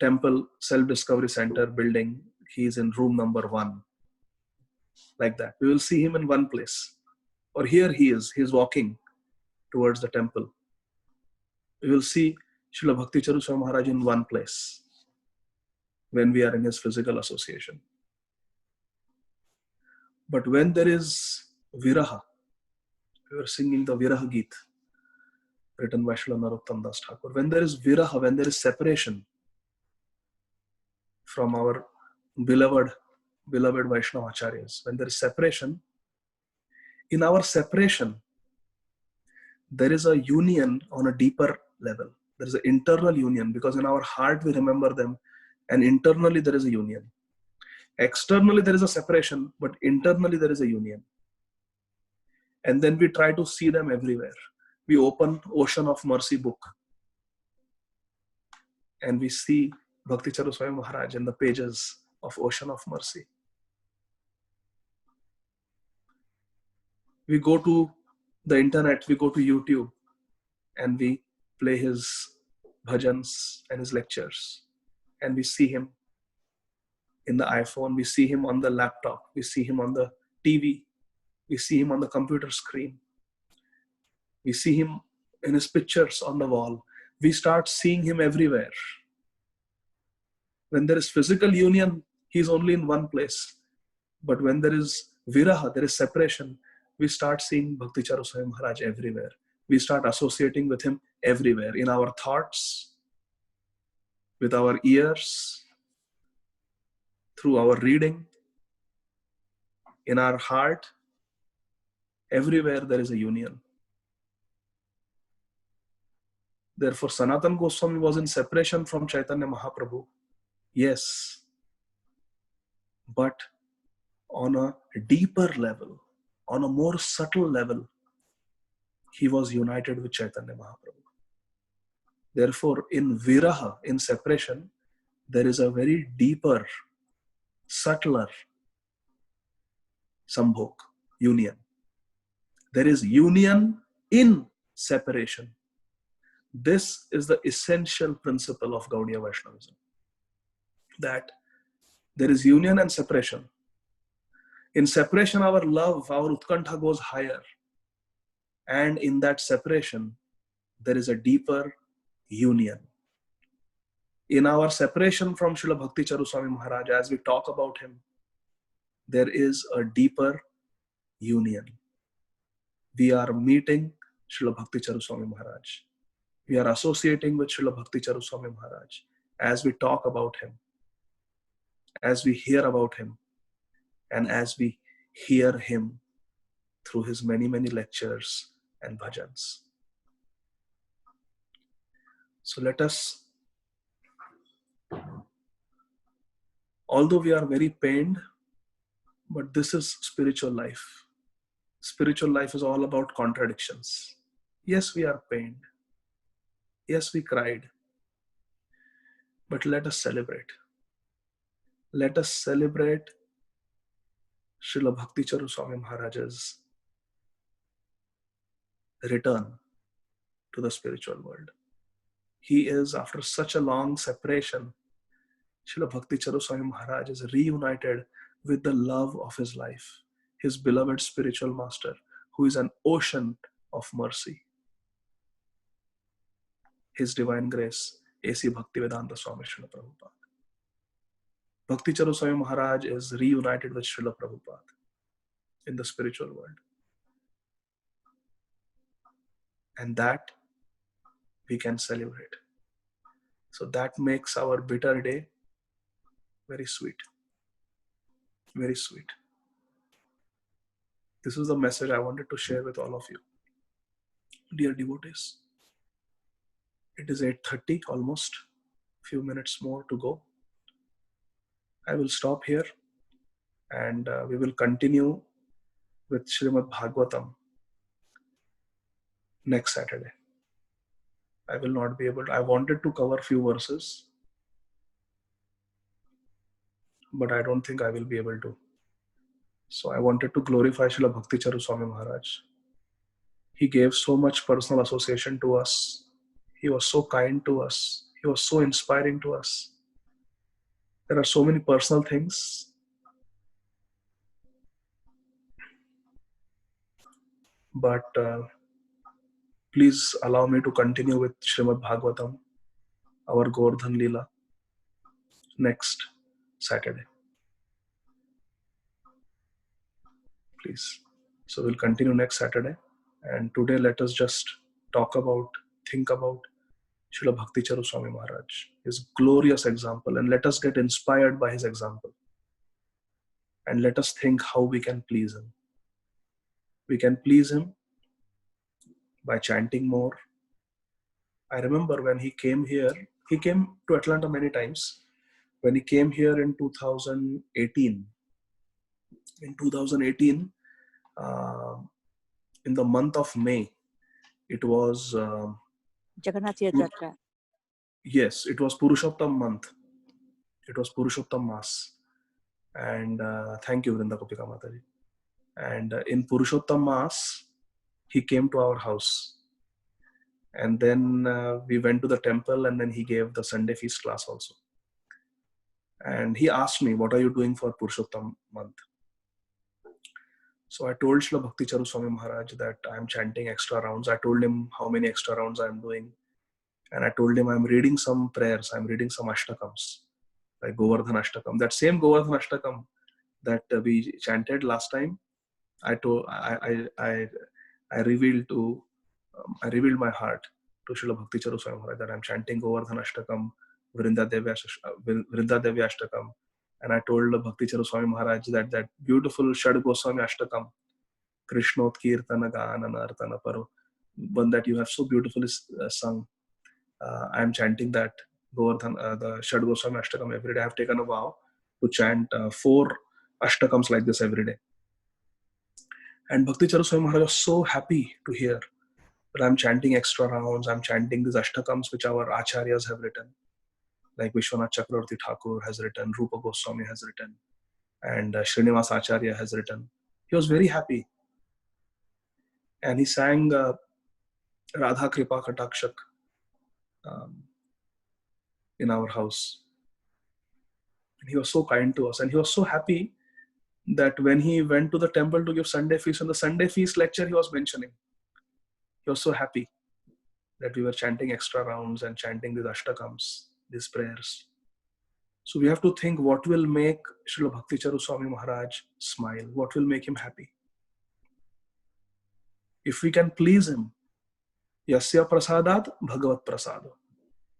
temple self-discovery center building. He is in room number 1. Like that. We will see him in one place. Or here he is walking towards the temple. We will see Srila Bhakti Charu Swami Maharaj in one place when we are in his physical association. But when there is viraha, we were singing the Viraha Geet written by Srila Narottam Das Thakur. When there is viraha, when there is separation from our beloved Vaishnava Acharyas, when there is separation, in our separation, there is a union on a deeper level. There is an internal union because in our heart we remember them, and internally there is a union. Externally there is a separation, but internally there is a union. And then we try to see them everywhere. We open Ocean of Mercy book and we see Bhakti Charu Swami Maharaj in the pages of Ocean of Mercy. We go to the internet, we go to YouTube and we play his bhajans and his lectures. And we see him in the iPhone, we see him on the laptop, we see him on the TV, we see him on the computer screen. We see him in his pictures on the wall. We start seeing him everywhere. When there is physical union, he is only in one place. But when there is viraha, there is separation, we start seeing Bhakti Charu Swami Maharaj everywhere. We start associating with him everywhere, in our thoughts, with our ears, through our reading, in our heart. Everywhere there is a union. Therefore, Sanatana Goswami was in separation from Chaitanya Mahaprabhu. Yes, but on a deeper level, on a more subtle level, he was united with Chaitanya Mahaprabhu. Therefore, in viraha, in separation, there is a very deeper, subtler sambhog, union. There is union in separation. This is the essential principle of Gaudiya Vaishnavism. That there is union and separation. In separation, our love, our utkantha goes higher. And in that separation, there is a deeper union. In our separation from Srila Bhakti Charu Swami Maharaj, as we talk about him, there is a deeper union. We are meeting Srila Bhakti Charu Swami Maharaj. We are associating with Srila Bhakti Charu Swami Maharaj. As we talk about him, as we hear about him, and as we hear him through his many, many lectures and bhajans. So let us, although we are very pained, but this is spiritual life. Spiritual life is all about contradictions. Yes, we are pained. Yes, we cried. But let us celebrate. Let us celebrate Srila Bhakti Charu Swami Maharaj's return to the spiritual world. He is, after such a long separation, Srila Bhakti Charu Swami Maharaj is reunited with the love of his life, his beloved spiritual master, who is an ocean of mercy. His divine grace, A.C. Bhaktivedanta Swami Srila Prabhupada. Bhakti Charu Swami Maharaj is reunited with Srila Prabhupada in the spiritual world. And that we can celebrate. So that makes our bitter day very sweet. Very sweet. This is the message I wanted to share with all of you. Dear devotees, it is 8:30 almost, few minutes more to go. I will stop here and we will continue with Srimad Bhagavatam next Saturday. I will not be able to, I wanted to cover few verses, but I don't think I will be able to. So I wanted to glorify Srila Bhakti Charu Swami Maharaj. He gave so much personal association to us. He was so kind to us. He was so inspiring to us. There are so many personal things. But please allow me to continue with Srimad Bhagavatam, our Govardhan Leela, next Saturday. Please. So we'll continue next Saturday. And today let us just talk about, think about Srila Bhakti Charu Swami Maharaj, his glorious example, and let us get inspired by his example. And let us think how we can please him. We can please him by chanting more. I remember when he came here, he came to Atlanta many times. When he came here in 2018, in the month of May, it was Jagannath Yatra. Yes, it was Purushottam month. It was Purushottam Mass. And thank you, Vrinda Kopika Mataji. And in Purushottam Mass, he came to our house. And then we went to the temple, and then he gave the Sunday feast class also. And he asked me, what are you doing for Purushottam month? So I told Srila Bhakti Charu Swami Maharaj that I am chanting extra rounds. I told him how many extra rounds I am doing. And I told him I'm reading some prayers. I'm reading some Ashtakams, like Govardhan Ashtakam. That same Govardhan Ashtakam, that we chanted last time, I revealed to I revealed my heart to Srila Bhakti Charu Swami Maharaj that I'm chanting Govardhan Ashtakam, Vrinda Devi Ashtakam, and I told Bhakti Charu Swami Maharaj that that beautiful Shad Goswami Ashtakam, Krishnot Kirtana Gana Nartana Paro, one that you have so beautifully sung. I am chanting that Govardhan, the Shad Goswami Ashtakam every day. I have taken a vow to chant 4 Ashtakams like this every day. And Bhakti Charu Swami Maharaj was so happy to hear that I'm chanting extra rounds. I'm chanting these Ashtakams which our Acharyas have written, like Vishwanath Chakravarti Thakur has written, Rupa Goswami has written, and Srinivas Acharya has written. He was very happy. And he sang Radha Kripa Katakshak in our house. And he was so kind to us. And he was so happy that when he went to the temple to give Sunday feast, in the Sunday feast lecture he was mentioning, he was so happy that we were chanting extra rounds and chanting these Ashtakams, these prayers. So we have to think what will make Srila Bhakti Charu Swami Maharaj smile, what will make him happy. If we can please him, Yasya prasadat bhagavat prasado,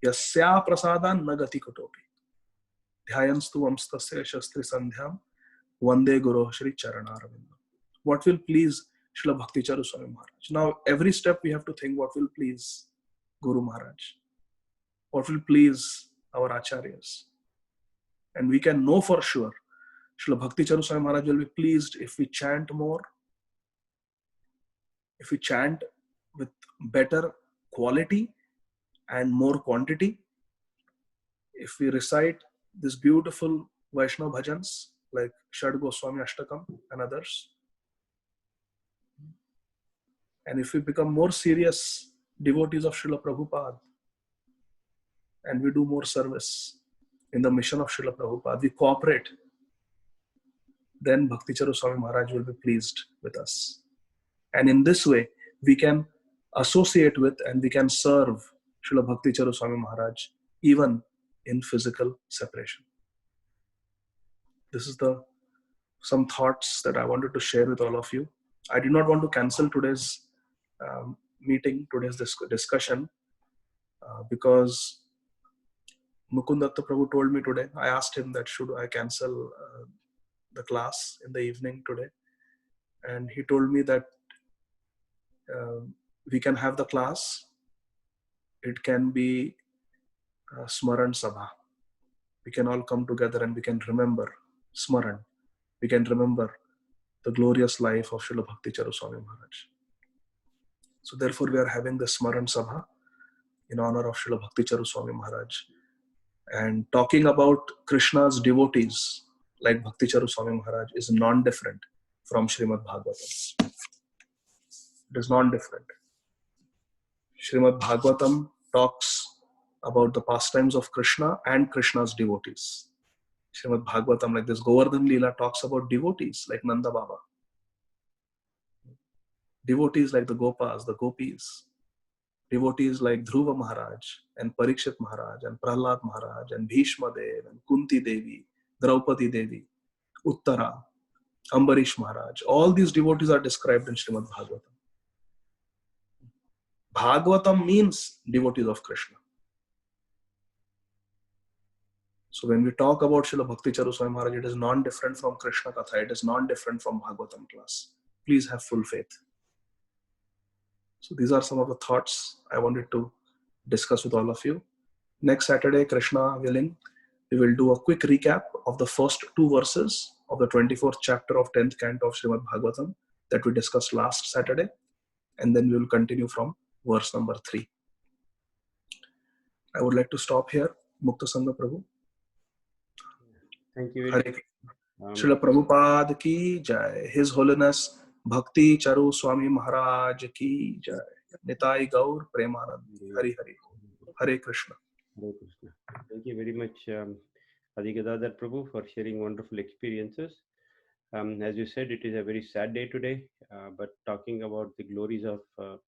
Yasya prasadan nagati kutopi, dhyayanstu amstasya shastri sandhyam, Vande Guru Shri Charanaravinda. What will please Srila Bhakti Charu Swami Maharaj? Now, every step we have to think what will please Guru Maharaj, what will please our Acharyas. And we can know for sure Srila Bhakti Charu Swami Maharaj will be pleased if we chant more, if we chant with better quality and more quantity, if we recite this beautiful Vaishnava bhajans like Shad Goswami Ashtakam and others, and if we become more serious devotees of Srila Prabhupada and we do more service in the mission of Srila Prabhupada, we cooperate, then Bhakti Charu Swami Maharaj will be pleased with us. And in this way, we can associate with and we can serve Srila Bhakti Charu Swami Maharaj even in physical separation. This is some thoughts that I wanted to share with all of you. I did not want to cancel today's meeting, today's discussion, because Mukund Datta Prabhu told me today. I asked him that should I cancel the class in the evening today, and he told me that we can have the class. It can be Smaran Sabha. We can all come together and we can remember Smaran. We can remember the glorious life of Srila Bhakti Charu Swami Maharaj. So therefore we are having the Smaran Sabha in honor of Srila Bhakti Charu Swami Maharaj and talking about Krishna's devotees like Bhakti Charu Swami Maharaj is non-different from Srimad Bhagavatam. It is non-different. Srimad Bhagavatam talks about the pastimes of Krishna and Krishna's devotees. Srimad Bhagavatam, like this Govardhan Leela, talks about devotees like Nanda Baba. Devotees like the Gopas, the Gopis. Devotees like Dhruva Maharaj and Parikshit Maharaj and Prahlad Maharaj and Bhishma Dev and Kunti Devi, Draupadi Devi, Uttara, Ambarish Maharaj. All these devotees are described in Srimad Bhagavatam. Bhagavatam means devotees of Krishna. So when we talk about Srila Bhakti Charu Swami Maharaj, it is non-different from Krishna Katha. It is non-different from Bhagavatam class. Please have full faith. So these are some of the thoughts I wanted to discuss with all of you. Next Saturday, Krishna willing, we will do a quick recap of the first 2 verses of the 24th chapter of 10th canto of Srimad Bhagavatam that we discussed last Saturday. And then we will continue from verse number 3. I would like to stop here. Mukta Sangha Prabhu. Thank you. Hare Srila Prabhupada ki jai. His Holiness Bhakti Charu Swami Maharaj ki jai. Nitai Gaur Premanand. Hari Hari. Hare Krishna. Hare Krishna. Thank you very much, Adi Gadadhar Prabhu, for sharing wonderful experiences. As you said, it is a very sad day today, but talking about the glories of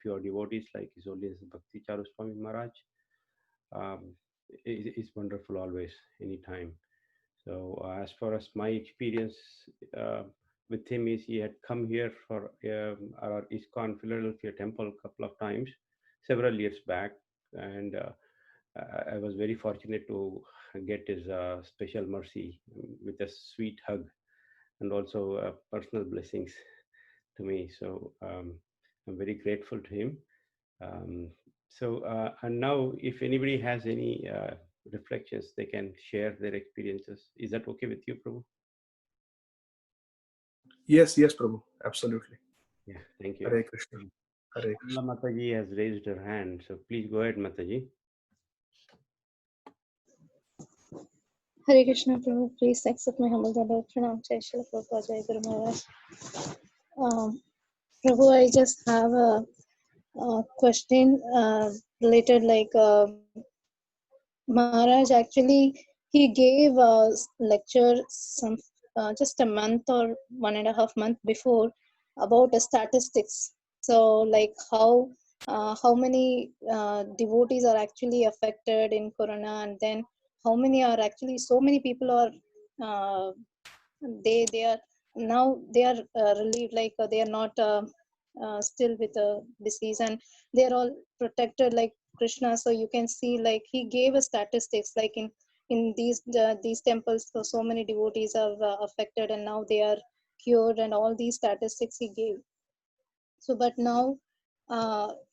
pure devotees like His Holiness Bhakti Charu Swami Maharaj is wonderful always, anytime. So as far as my experience with him is, he had come here for our ISKCON Philadelphia temple a couple of times, several years back, and I was very fortunate to get his special mercy with a sweet hug and also personal blessings to me. So I'm very grateful to him. And now, if anybody has any reflections, they can share their experiences. Is that okay with you, Prabhu? Yes, Prabhu. Absolutely. Yeah, thank you. Hare Krishna. Hare Krishna. Mataji has raised her hand, so please go ahead, Mataji. Hare Krishna, Prabhu. Please accept my humble double pranam. Jai Shri Prabhupada, Jai Guru Maharaj. Prabhu, I just have a question related, like Maharaj actually he gave a lecture some just a month or 1.5 months before about the statistics. So like how many devotees are actually affected in Corona, and then how many are actually, so many people are they are now they are relieved, like they are not still with a disease, and they are all protected like Krishna. So you can see, like he gave a statistics, like in these temples, so many devotees are affected, and now they are cured, and all these statistics he gave. So but now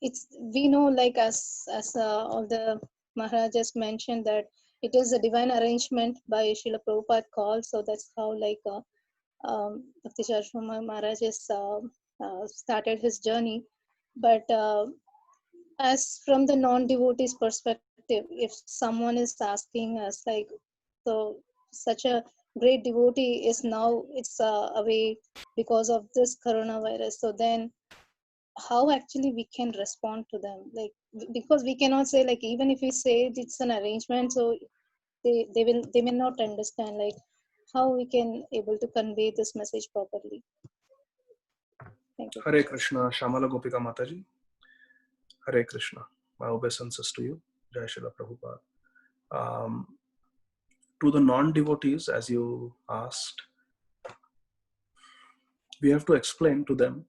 it's, we know, like as all the Maharajas mentioned, that it is a divine arrangement by Srila Prabhupada call. So that's how, like Bhakti Sharma Maharaj has started his journey. But as from the non-devotees perspective, if someone is asking us, like, so such a great devotee is now it's away because of this coronavirus, so then how actually we can respond to them, like because we cannot say, like even if we say it's an arrangement, so they may not understand, like how we can able to convey this message properly. Thank you. Hare Krishna. Shamala Gopika Mataji. Hare Krishna. My obeisances to you. Jai Srila Prabhupada. To the non-devotees, as you asked, we have to explain to them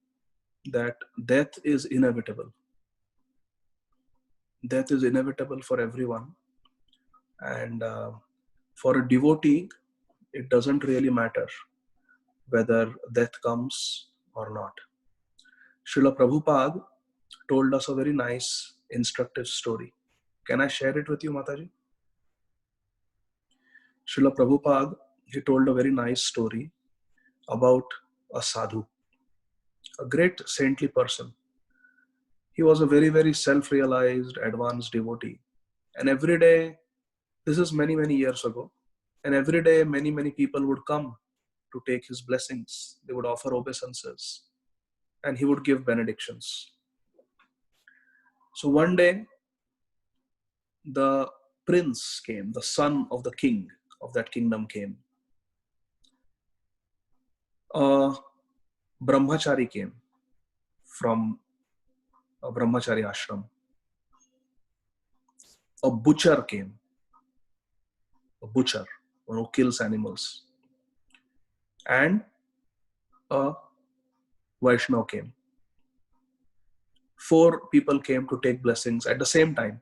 that death is inevitable. Death is inevitable for everyone. And for a devotee, it doesn't really matter whether death comes or not. Srila Prabhupada told us a very nice, instructive story. Can I share it with you, Mataji? Srila Prabhupada, he told a very nice story about a sadhu, a great saintly person. He was a very, very self-realized, advanced devotee. And every day, this is many, many years ago, and every day many, many people would come to take his blessings. They would offer obeisances, and he would give benedictions. So one day, the prince came, the son of the king of that kingdom came. A brahmachari came from a brahmachari ashram. A butcher came, a butcher, one who kills animals. And a Vaishnava came. 4 people came to take blessings at the same time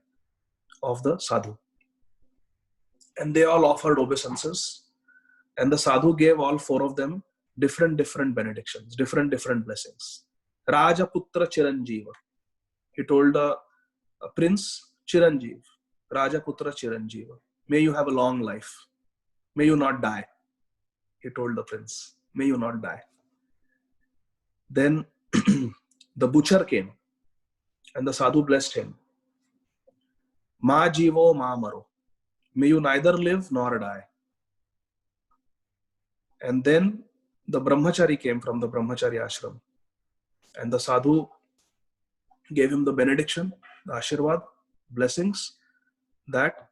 of the sadhu. And they all offered obeisances. And the sadhu gave all 4 of them different benedictions, different blessings. Rajaputra Chiranjeeva. He told the prince, Chiranjeev, Rajaputra Chiranjeeva. May you have a long life. May you not die. He told the prince, may you not die. Then the butcher came and the sadhu blessed him. Ma jivo ma maro. May you neither live nor die. And then the brahmachari came from the brahmachari ashram. And the sadhu gave him the benediction, the ashirvad, blessings, that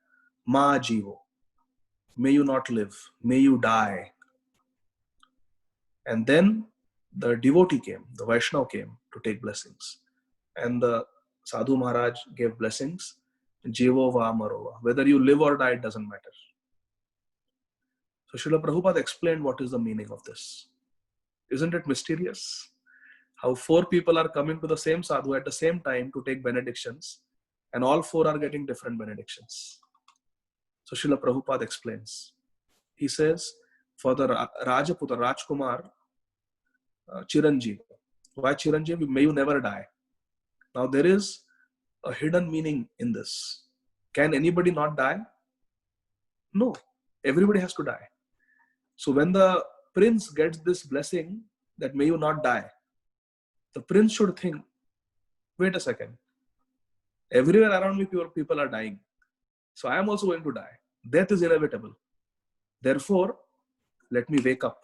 ma jivo. May you not live. May you die. And then the devotee came, the Vaishnava came to take blessings. And the Sadhu Maharaj gave blessings, Jivo va marova. Whether you live or die, it doesn't matter. So Srila Prabhupada explained what is the meaning of this. Isn't it mysterious? How 4 people are coming to the same sadhu at the same time to take benedictions, and all 4 are getting different benedictions. So Srila Prabhupada explains. He says, for the Rajaputra, Rajkumar, Chiranjeev. Why Chiranjeev? May you never die. Now there is a hidden meaning in this. Can anybody not die? No. Everybody has to die. So when the prince gets this blessing that may you not die, the prince should think, wait a second. Everywhere around me people are dying. So I am also going to die. Death is inevitable. Therefore, let me wake up.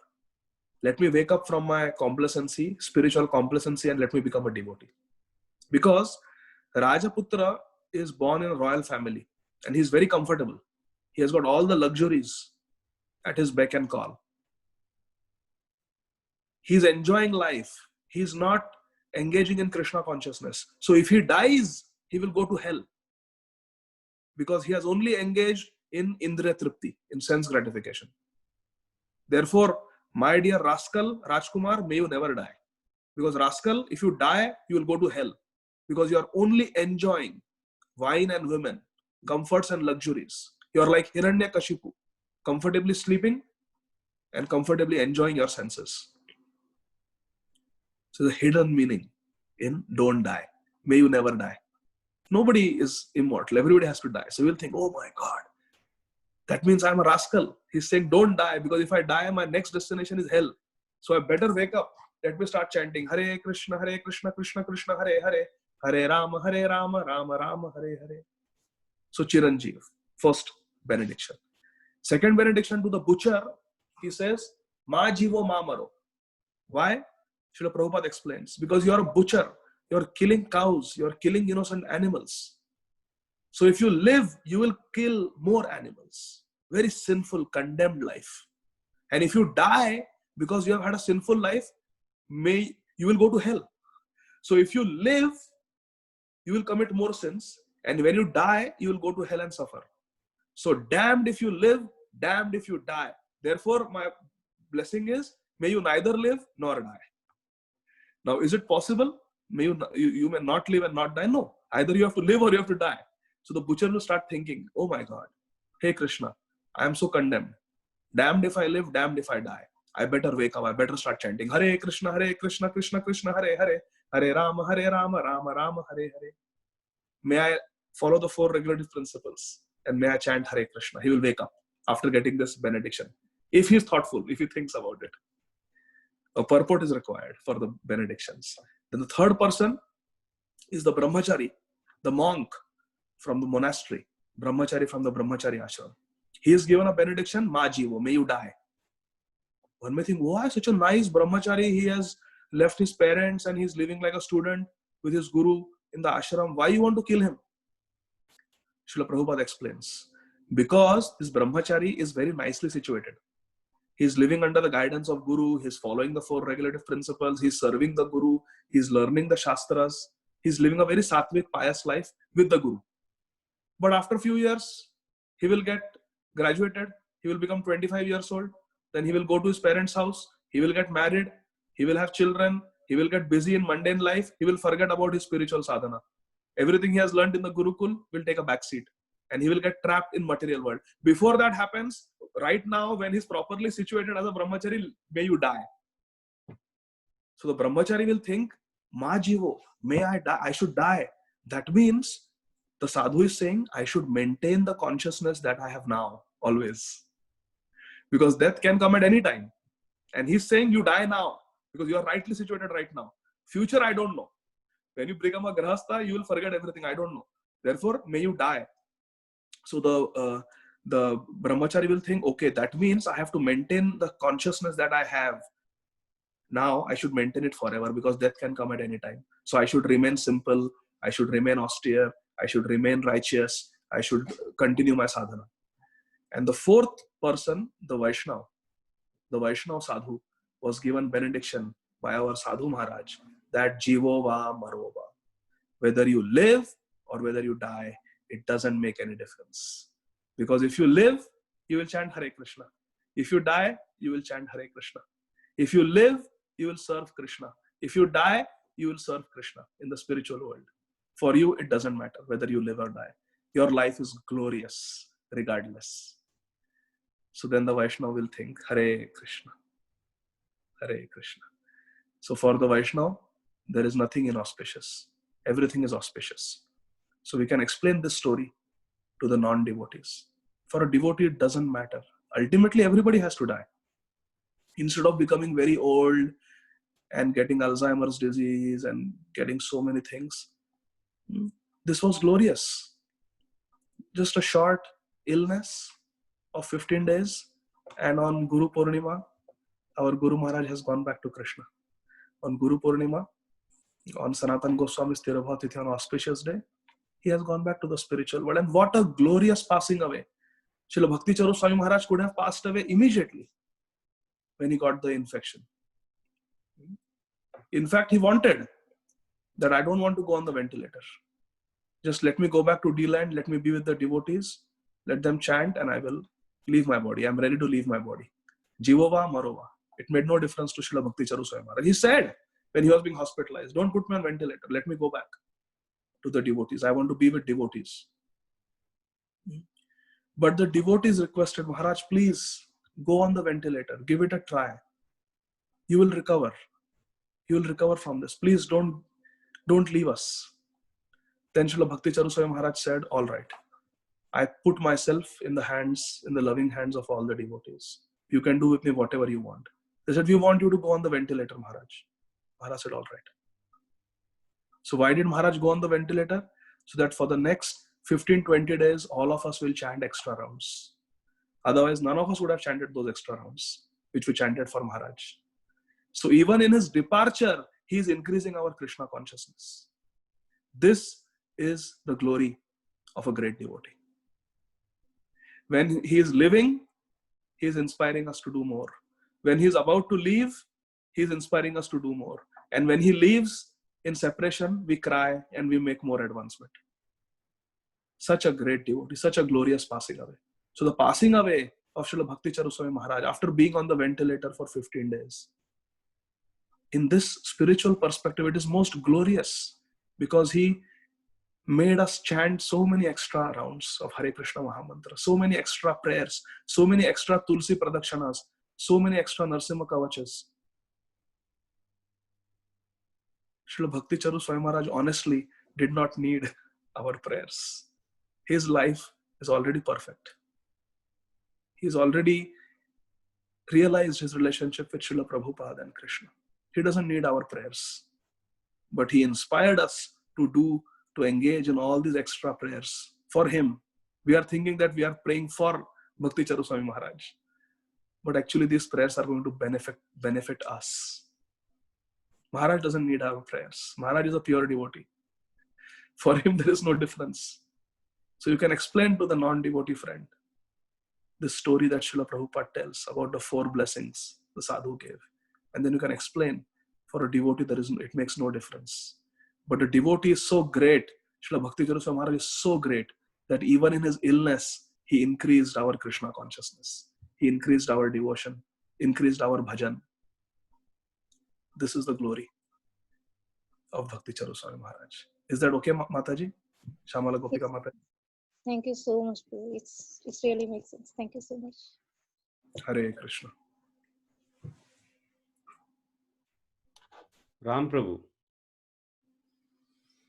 Let me wake up from my complacency, spiritual complacency, and let me become a devotee. Because Rajaputra is born in a royal family and he's very comfortable. He has got all the luxuries at his beck and call. He's enjoying life. He's not engaging in Krishna consciousness. So if he dies, he will go to hell. Because he has only engaged in Indriya Tripti, in sense gratification. Therefore, my dear rascal, Rajkumar, may you never die. Because rascal, if you die, you will go to hell. Because you are only enjoying wine and women, comforts and luxuries. You are like Hiranyakashipu, comfortably sleeping and comfortably enjoying your senses. So the hidden meaning in don't die. May you never die. Nobody is immortal. Everybody has to die. So you'll think, oh my God, that means I'm a rascal. He's saying don't die, because if I die, my next destination is hell. So I better wake up. Let me start chanting Hare Krishna, Krishna Krishna, Hare Hare, Hare Rama, Rama Rama, Hare Hare. So Chiranjeev, first benediction. Second benediction to the butcher, he says, Ma jivo ma maro. Why? Srila Prabhupada explains, because you are a butcher, you are killing cows, you are killing innocent animals. So if you live, you will kill more animals. Very sinful, condemned life. And if you die because you have had a sinful life, you will go to hell. So if you live, you will commit more sins. And when you die, you will go to hell and suffer. So damned if you live, damned if you die. Therefore, my blessing is, may you neither live nor die. Now, is it possible? You may not live and not die? No. Either you have to live or you have to die. So the butcher will start thinking, oh my God, hey Krishna, I am so condemned. Damned if I live, damned if I die. I better wake up. I better start chanting Hare Krishna, Krishna Krishna, Hare Hare, Hare Rama, Rama Rama, Hare Hare. May I follow the 4 regulative principles and may I chant Hare Krishna. He will wake up after getting this benediction. If he is thoughtful, if he thinks about it. A purport is required for the benedictions. Then the third person is the brahmachari, the monk from the monastery, brahmachari from the brahmachari ashram. He is given a benediction, Ma jivo, may you die. One may think, why such a nice brahmachari? He has left his parents and he's living like a student with his guru in the ashram. Why you want to kill him? Srila Prabhupada explains, because this brahmachari is very nicely situated. He's living under the guidance of Guru. He's following the 4 regulative principles. He's serving the Guru. He's learning the Shastras. He's living a very sattvic, pious life with the Guru. But after a few years, he will get graduated. He will become 25 years old. Then he will go to his parents' house. He will get married. He will have children. He will get busy in mundane life. He will forget about his spiritual sadhana. Everything he has learned in the Gurukul will take a backseat. And he will get trapped in material world. Before that happens, right now, when he's properly situated as a brahmachari, may you die. So the brahmachari will think, Ma jivo, may I die, I should die. That means the sadhu is saying, I should maintain the consciousness that I have now, always. Because death can come at any time. And he's saying, you die now, because you are rightly situated right now. Future, I don't know. When you become a grahastha, you will forget everything, I don't know. Therefore, may you die. So the brahmachari will think, okay, that means I have to maintain the consciousness that I have. Now I should maintain it forever, because death can come at any time. So I should remain simple. I should remain austere. I should remain righteous. I should continue my sadhana. And the 4th person, the Vaishnava sadhu, was given benediction by our Sadhu Maharaj that Jivo va maro va. Whether you live or whether you die, it doesn't make any difference. Because if you live, you will chant Hare Krishna. If you die, you will chant Hare Krishna. If you live, you will serve Krishna. If you die, you will serve Krishna in the spiritual world. For you, it doesn't matter whether you live or die. Your life is glorious regardless. So then the Vaishnava will think, Hare Krishna, Hare Krishna. So for the Vaishnava, there is nothing inauspicious. Everything is auspicious. So we can explain this story to the non-devotees. For a devotee, it doesn't matter. Ultimately, everybody has to die. Instead of becoming very old and getting Alzheimer's disease and getting so many things, this was glorious. Just a short illness of 15 days, and on Guru Purnima, our Guru Maharaj has gone back to Krishna. On Guru Purnima, on Sanatan Goswami's Tirabha Tithi, on auspicious day, he has gone back to the spiritual world. And what a glorious passing away. Srila Bhakti Charu Swami Maharaj could have passed away immediately when he got the infection. In fact, he wanted that I don't want to go on the ventilator. Just let me go back to D-land, let me be with the devotees, let them chant, and I will leave my body. I'm ready to leave my body. Jivova Marova. It made no difference to Srila Bhakti Charu Swami Maharaj. He said, when he was being hospitalized, don't put me on ventilator, let me go back to the devotees. I want to be with devotees. But the devotees requested, Maharaj, please go on the ventilator, give it a try. You will recover. You will recover from this. Please don't leave us. Then Srila Bhakti Charu Swami Maharaj said, all right, I put myself in the loving hands of all the devotees. You can do with me whatever you want. They said, we want you to go on the ventilator, Maharaj. Maharaj said, all right. So why did Maharaj go on the ventilator? So that for the next 15-20 days, all of us will chant extra rounds. Otherwise, none of us would have chanted those extra rounds, which we chanted for Maharaj. So even in his departure, he is increasing our Krishna consciousness. This is the glory of a great devotee. When he is living, he is inspiring us to do more. When he is about to leave, he is inspiring us to do more. And when he leaves in separation, we cry and we make more advancement. Such a great devotee, such a glorious passing away. So the passing away of Srila Bhakti Charu Swami Maharaj after being on the ventilator for 15 days, in this spiritual perspective, it is most glorious because he made us chant so many extra rounds of Hare Krishna Mahamantra, so many extra prayers, so many extra Tulsi Pradakshanas, so many extra Narsimha Kavachas. Srila Bhakti Charu Swami Maharaj honestly did not need our prayers. His life is already perfect. He's already realized his relationship with Srila Prabhupada and Krishna. He doesn't need our prayers. But he inspired us to engage in all these extra prayers for him. We are thinking that we are praying for Bhakti Charu Swami Maharaj. But actually these prayers are going to benefit us. Maharaj doesn't need our prayers. Maharaj is a pure devotee. For him, there is no difference. So you can explain to the non-devotee friend this story that Srila Prabhupada tells about the 4 blessings the sadhu gave. And then you can explain for a devotee, it makes no difference. But a devotee is so great, Srila Bhakti Charu Swami Maharaj is so great that even in his illness, he increased our Krishna consciousness. He increased our devotion, increased our bhajan. This is the glory of Bhakti Charu Swami Maharaj. Is that okay, Mataji? Shamala Gopika Mataji. Thank you so much, Prabhu. It really makes sense. Thank you so much. Hare Krishna. Ram Prabhu.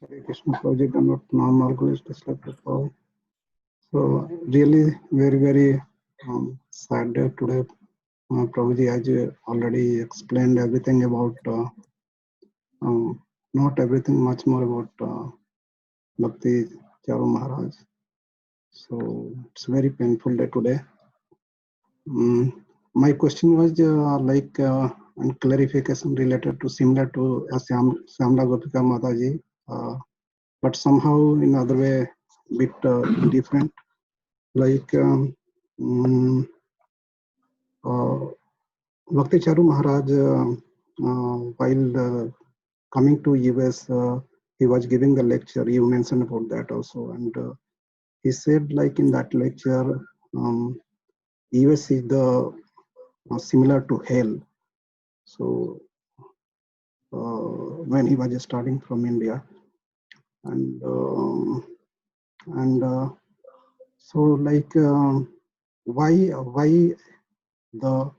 Hare Krishna project and not normal Paul. So really very sad day today. Prabhuji, as you already explained everything about not everything, much more about Bhakti Charu Maharaj. So it's a very painful day today. My question was and clarification related to similar to Shyamala Gopika Mataji, but somehow in other way bit different. Like Bhakti Charu Maharaj, while coming to US, he was giving the lecture. You mentioned about that also, and he said, like in that lecture, US is the similar to hell. So when he was starting from India, and so like why the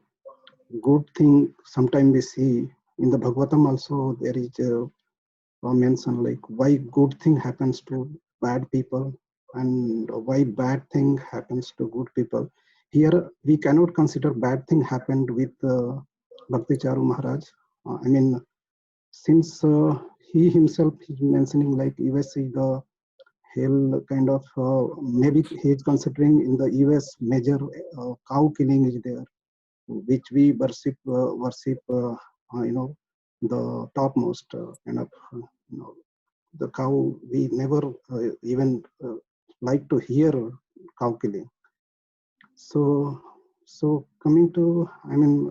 good thing sometimes we see in the Bhagavatam also there is a mention like why good thing happens to bad people and why bad thing happens to good people. Here we cannot consider bad thing happened with Bhakti Charu Maharaj. I mean, since he himself is mentioning like US is the hell kind of, maybe he is considering in the US major cow killing is there, which we worship, the topmost kind of, the cow. We never even like to hear cow killing. So, coming to, I mean,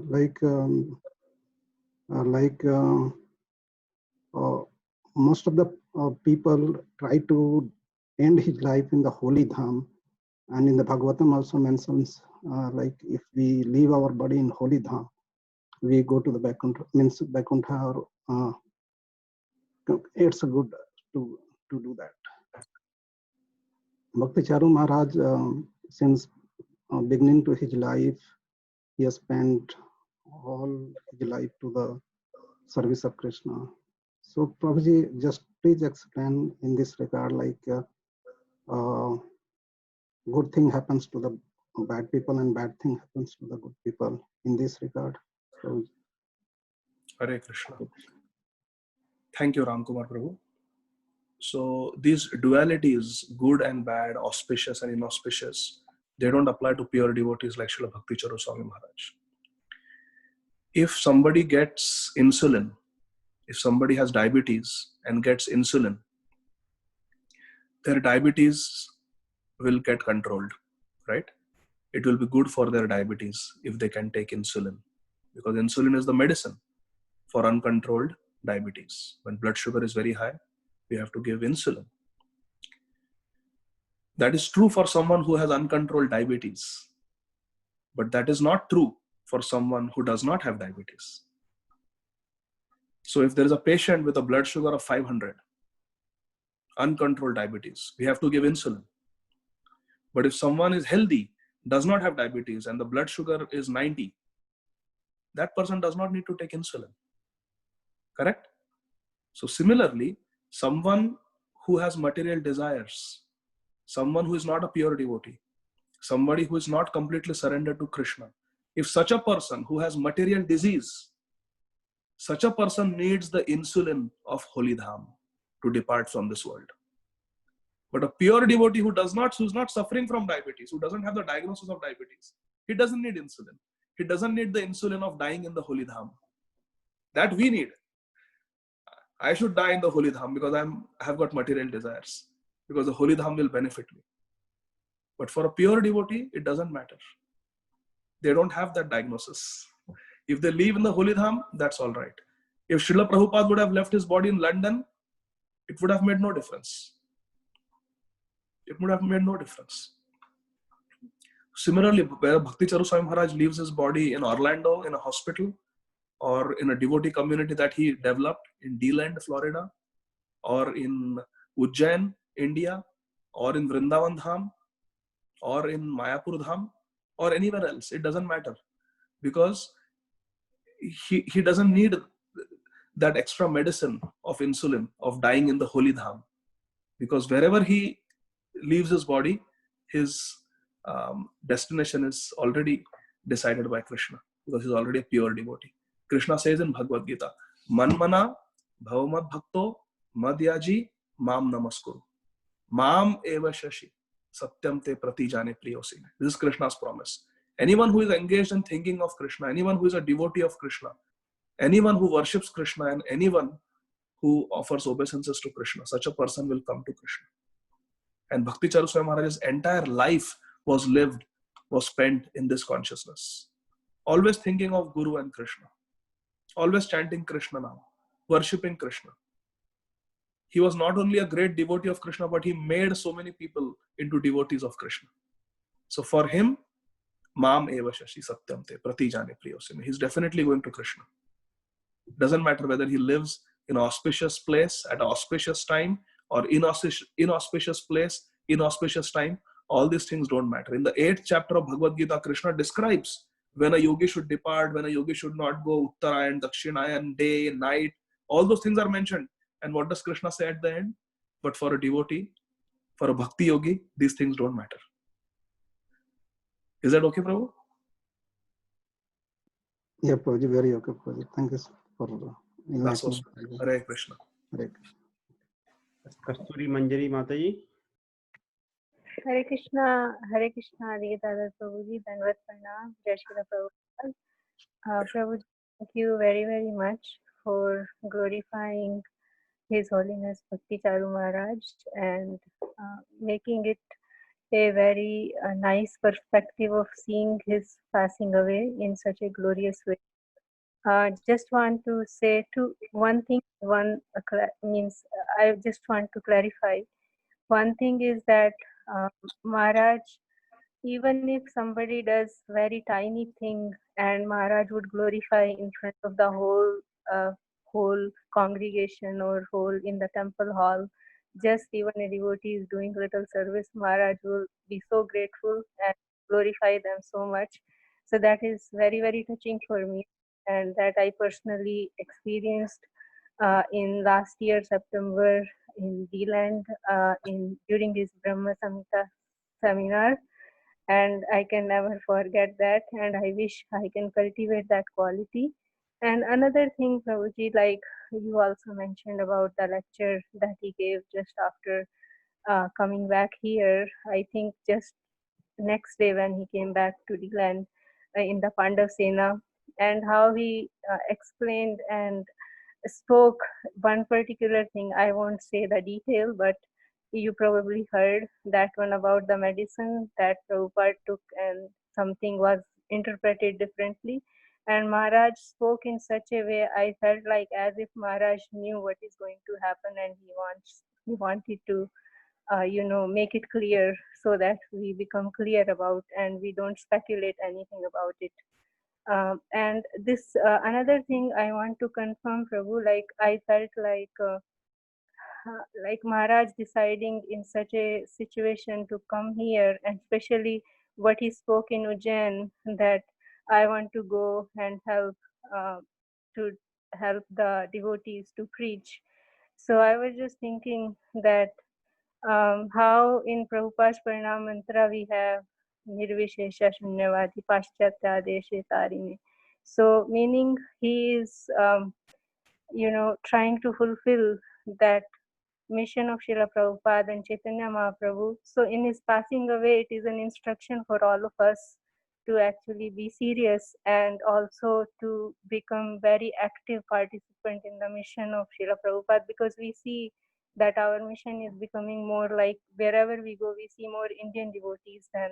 most of the people try to end his life in the holy dham, and in the Bhagavatam also mentions like if we leave our body in holy dham, we go to the Vaikuntha, or it's a good to do that. Bhakti Charu Maharaj, since beginning to his life, he has spent all his life to the service of Krishna. So Prabhuji, just please explain in this regard, like good thing happens to the bad people and bad thing happens to the good people in this regard. So, Hare Krishna. Thank you, Ramkumar Prabhu. So these dualities, good and bad, auspicious and inauspicious, they don't apply to pure devotees like Srila Bhakti Charu Swami Maharaj. If somebody gets insulin, if somebody has diabetes and gets insulin, their diabetes will get controlled, right? It will be good for their diabetes if they can take insulin, because insulin is the medicine for uncontrolled diabetes. When blood sugar is very high, we have to give insulin. That is true for someone who has uncontrolled diabetes, but that is not true for someone who does not have diabetes. So if there is a patient with a blood sugar of 500, uncontrolled diabetes, we have to give insulin. But if someone is healthy, does not have diabetes, and the blood sugar is 90, that person does not need to take insulin. Correct? So similarly, someone who has material desires, someone who is not a pure devotee, somebody who is not completely surrendered to Krishna, if such a person who has material disease, such a person needs the insulin of Holy Dham to depart from this world. But a pure devotee who is not suffering from diabetes, who doesn't have the diagnosis of diabetes, he doesn't need insulin. He doesn't need the insulin of dying in the Holy Dham. That we need. I should die in the Holy Dham because I have got material desires, because the Holy Dham will benefit me. But for a pure devotee, it doesn't matter. They don't have that diagnosis. If they live in the Holy Dham, that's all right. If Srila Prabhupada would have left his body in London, it would have made no difference. It would have made no difference. Similarly, where Bhakti Charu Swami Maharaj leaves his body in Orlando, in a hospital, or in a devotee community that he developed in DeLand, Florida, or in Ujjain, India, or in Vrindavan Dham, or in Mayapur Dham, or anywhere else, it doesn't matter, because he doesn't need that extra medicine of insulin, of dying in the Holy Dham, because wherever he leaves his body, his destination is already decided by Krishna, because he's already a pure devotee. Krishna says in Bhagavad Gita, Manmana bhavamad bhakto madhyaji mam namaskuru. Mam eva shashi satyam te prati jane priyosine. This is Krishna's promise. Anyone who is engaged in thinking of Krishna, anyone who is a devotee of Krishna, anyone who worships Krishna, and anyone who offers obeisances to Krishna, such a person will come to Krishna. And Bhakti Charu Swami Maharaj's entire life was spent in this consciousness. Always thinking of Guru and Krishna. Always chanting Krishna now, worshipping Krishna. He was not only a great devotee of Krishna, but he made so many people into devotees of Krishna. So for him, Mam eva shashi satyam te prati jane priyosime. He's definitely going to Krishna. Doesn't matter whether he lives in an auspicious place at an auspicious time or inauspicious place, inauspicious time. All these things don't matter. In the 8th chapter of Bhagavad Gita, Krishna describes when a yogi should depart, when a yogi should not go, Uttarayan, Dakshinayan, day, night. All those things are mentioned. And what does Krishna say at the end? But for a devotee, for a bhakti yogi, these things don't matter. Is that okay, Prabhu? Yeah, Prabhuji, very okay, Prabhuji. Thank you for That's enlightening. awesome. Hare Krishna. Hare Krishna. Kasturi Manjari Mataji. Hare Krishna, Adhikata Prabhuji, Dandavat Pranam, Jai Shri Prabhupada. Prabhuji, thank you very, very much for glorifying His Holiness Bhakti Charu Maharaj and making it a very nice perspective of seeing his passing away in such a glorious way. Just want to say one thing. I just want to clarify. One thing is that Maharaj, even if somebody does very tiny thing and Maharaj would glorify in front of the whole congregation or whole in the temple hall, just even a devotee is doing little service, Maharaj will be so grateful and glorify them so much. So that is very, very touching for me, and that I personally experienced in last year September in D-Land during this Brahma Samhita seminar, and I can never forget that, and I wish I can cultivate that quality. And another thing, Prabhuji, like you also mentioned about the lecture that he gave just after coming back here, I think just next day when he came back to D-Land in the Pandav Sena, and how he explained and spoke one particular thing. I won't say the detail, but you probably heard that one about the medicine that Prabhupada took and something was interpreted differently. And Maharaj spoke in such a way, I felt like as if Maharaj knew what is going to happen, and he wanted to make it clear so that we become clear about and we don't speculate anything about it. And this another thing I want to confirm, Prabhu, like I felt like Maharaj deciding in such a situation to come here, and especially what he spoke in Ujjain, that I want to go and help the devotees to preach. So I was just thinking that how in Prabhupada's Parinam Mantra we have Nirvishesha Shunyavadi Paschatya Deshe Tarine. So meaning he is trying to fulfill that mission of Srila Prabhupada and Chaitanya Mahaprabhu. So in his passing away, it is an instruction for all of us to actually be serious and also to become very active participant in the mission of Srila Prabhupada, because we see that our mission is becoming more like wherever we go, we see more Indian devotees than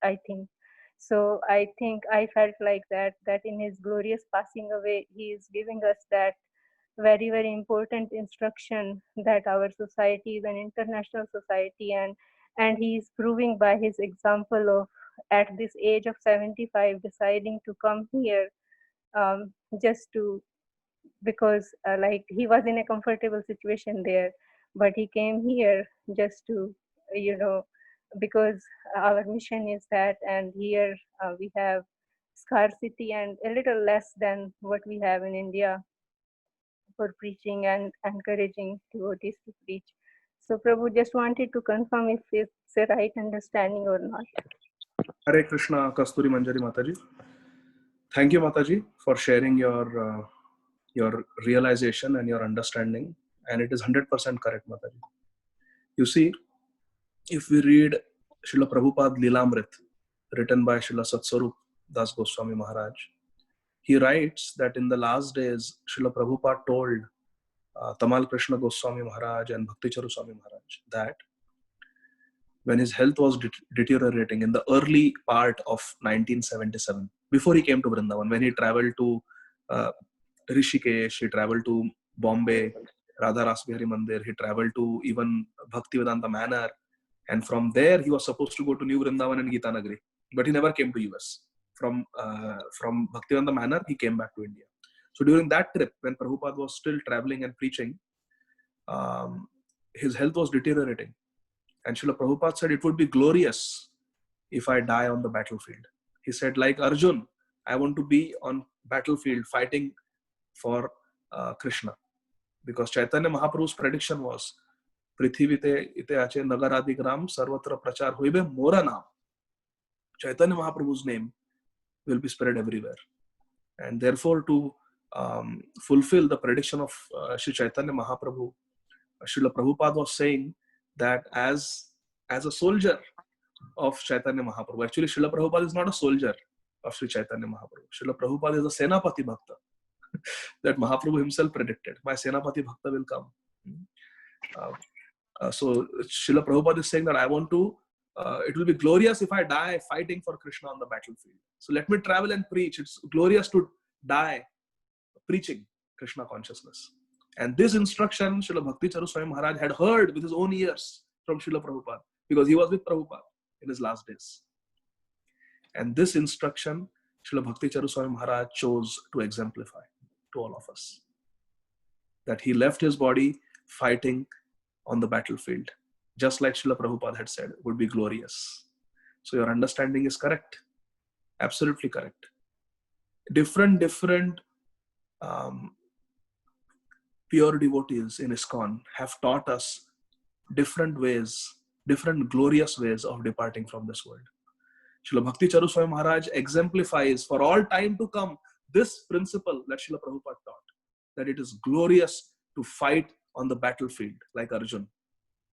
I think. So I think I felt like that in his glorious passing away, he is giving us that very, very important instruction that our society is an international society, and he is proving by his example of at this age of 75 deciding to come here just to, because like he was in a comfortable situation there, but he came here just to because our mission is that, and here we have scarcity and a little less than what we have in India for preaching and encouraging devotees to preach. So Prabhu, just wanted to confirm if it's a right understanding or not. Hare Krishna, Kasturi Manjari Mataji. Thank you, Mataji, for sharing your realization and your understanding. And it is 100% correct, Mataji. You see, if we read Srila Prabhupada Lilamrit, written by Srila Satswarup Das Goswami Maharaj, he writes that in the last days, Srila Prabhupada told Tamal Krishna Goswami Maharaj and Bhakti Charu Swami Maharaj that when his health was deteriorating in the early part of 1977, before he came to Vrindavan, when he traveled to Rishikesh, he traveled to Bombay, Radha Ras Bihari Mandir, he traveled to even Bhaktivedanta Manor, And from there, he was supposed to go to New Vrindavan and Gita Nagari, but he never came to US. From Bhaktivedanta Manor, he came back to India. So during that trip, when Prabhupada was still traveling and preaching, his health was deteriorating. And Srila Prabhupada said, it would be glorious if I die on the battlefield. He said, like Arjun, I want to be on battlefield fighting for Krishna. Because Chaitanya Mahaprabhu's prediction was, Prithivite ite ache nagaradigram sarvatra prachar hoibe mora naam. Chaitanya Mahaprabhu's name will be spread everywhere. And therefore, to fulfill the prediction of Sri Chaitanya Mahaprabhu, Srila Prabhupada was saying that as a soldier of Chaitanya Mahaprabhu, actually Srila Prabhupada is not a soldier of Sri Chaitanya Mahaprabhu. Srila Prabhupada is a Senapati Bhakta that Mahaprabhu himself predicted. My Senapati Bhakta will come. So Srila Prabhupada is saying that I want to, it will be glorious if I die fighting for Krishna on the battlefield. So let me travel and preach. It's glorious to die preaching Krishna consciousness. And this instruction Srila Bhakti Charu Swami Maharaj had heard with his own ears from Srila Prabhupada, because he was with Prabhupada in his last days. And this instruction Srila Bhakti Charu Swami Maharaj chose to exemplify to all of us. That he left his body fighting on the battlefield, just like Srila Prabhupada had said, would be glorious. So your understanding is correct. Absolutely correct. Different pure devotees in ISKCON have taught us different ways, different glorious ways of departing from this world. Srila Bhakti Charu Swami Maharaj exemplifies for all time to come this principle that Srila Prabhupada taught, that it is glorious to fight on the battlefield like Arjun,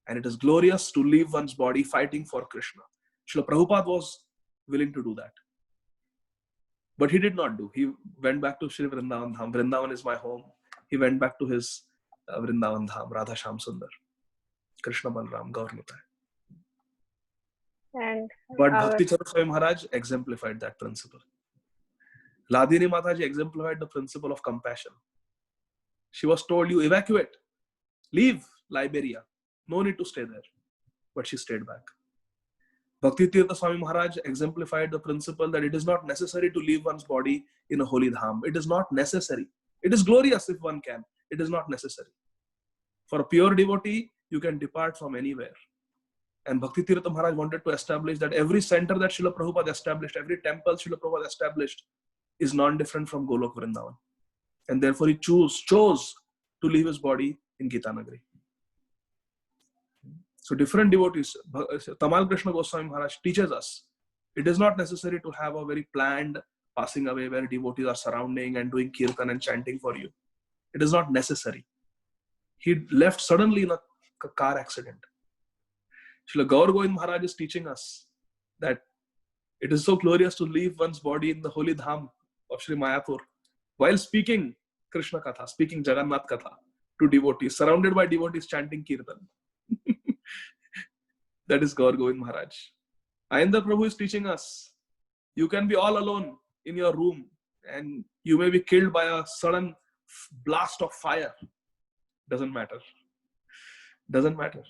and it is glorious to leave one's body fighting for Krishna. Srila Prabhupada was willing to do that, but he did not do. He went back to Shri Vrindavan Dham. Vrindavan is my home. He went back to his Vrindavan Dham, Radha Sham Sundar, Krishna Balram, Gaur Nitai. And But Bhakti Charu Swami Maharaj exemplified that principle. Ladini Mataji exemplified the principle of compassion. She was told, you evacuate, leave Liberia, no need to stay there. But she stayed back. Bhakti Tirtha Swami Maharaj exemplified the principle that it is not necessary to leave one's body in a holy dham. It is not necessary. It is glorious if one can. It is not necessary. For a pure devotee, you can depart from anywhere. And Bhakti Tirtha Maharaj wanted to establish that every center that Srila Prabhupada established, every temple Srila Prabhupada established is non-different from Golok Vrindavan. And therefore he chose to leave his body in Gita Nagari. So different devotees, Tamal Krishna Goswami Maharaj teaches us, it is not necessary to have a very planned passing away where devotees are surrounding and doing kirtan and chanting for you. It is not necessary. He left suddenly in a car accident. Srila Gaur Govind Maharaj is teaching us that it is so glorious to leave one's body in the holy dham of Sri Mayapur while speaking Krishna Katha, speaking Jagannath Katha to devotees, surrounded by devotees chanting kirtan. That is Gaur Govind Maharaj. Ayendra Prabhu is teaching us, you can be all alone in your room and you may be killed by a sudden blast of fire. Doesn't matter. Doesn't matter.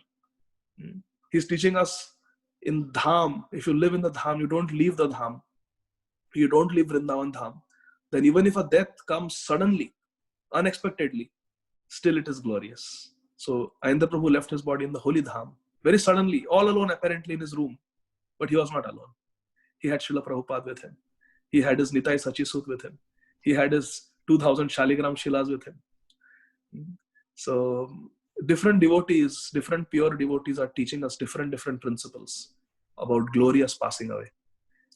He's teaching us in dham, if you live in the dham, you don't leave the dham. You don't leave Vrindavan dham. Then even if a death comes suddenly, unexpectedly, still it is glorious. So Ayendra Prabhu left his body in the holy dham, very suddenly, all alone apparently in his room. But he was not alone. He had Srila Prabhupada with him. He had his Nitai Sachisut with him. He had his 2000 Shaligram Shilas with him. So different devotees, different pure devotees are teaching us different principles about glorious passing away.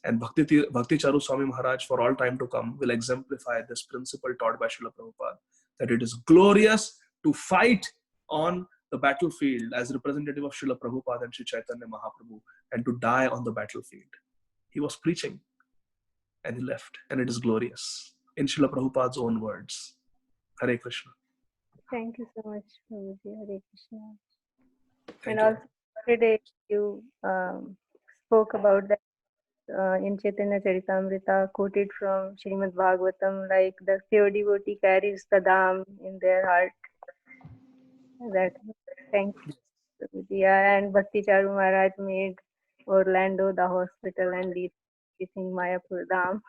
And Bhakti Charu Swami Maharaj for all time to come will exemplify this principle taught by Srila Prabhupada, that it is glorious to fight on the battlefield as representative of Srila Prabhupada and Sri Chaitanya Mahaprabhu and to die on the battlefield. He was preaching and he left, and it is glorious in Srila Prabhupada's own words. Hare Krishna. thank you so much, Prabhuji. Hare Krishna. Thank And you. also today you spoke about that in Chaitanya Charitamrita, quoted from Srimad Bhagavatam, like the pure devotee carries the dham in their heart. That, thank you. Prabhuji. Yeah, and Bhakti Charu Maharaj made Orlando the hospital and teaching Mayapur Dham.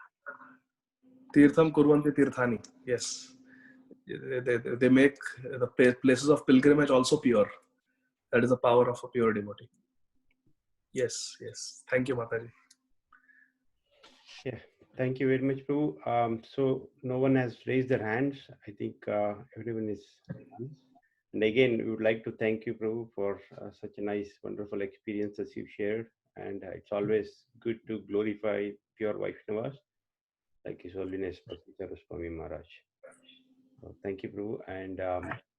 Tirtham kurvanti tirthani. Yes. They make the places of pilgrimage also pure. That is the power of a pure devotee. Yes, yes. Thank you, Mataji. Yeah, thank you very much, Prabhu. So no one has raised their hands. I think everyone is done. And again, we would like to thank you, Prabhu, for such a nice, wonderful experience as you shared. And it's always good to glorify pure Vaishnavas like His Holiness Bhakti Charu Swami Maharaj. So thank you, Prabhu. And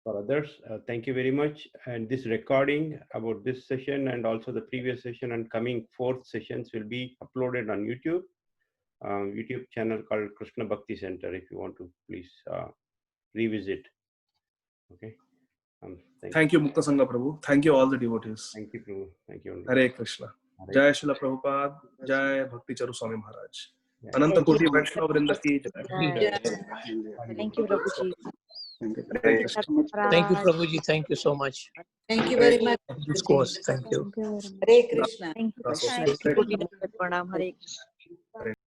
for others, thank you very much. And this recording about this session and also the previous session and coming fourth sessions will be uploaded on YouTube. YouTube channel called Krishna Bhakti Center if you want to please revisit. Okay. Thank you, Mukta Sangha Prabhu. Thank you, all the devotees. Thank you, Prabhu. Thank you. Hare Krishna. Hare Jai Srila Prabhupada. Jai Bhakti Charu Swami Maharaj. Jai. Ananta Koti Vaishnava Vrinda ki jai. Thank you, Prabhuji. Thank you. Hare Krishna. Thank you, Maharaj. Prabhuji. Thank you so much. Thank you very much. This course. Thank you. Thank you very much. Hare Krishna. Thank you. That's all. Thank you. Pranam. Hare Krishna.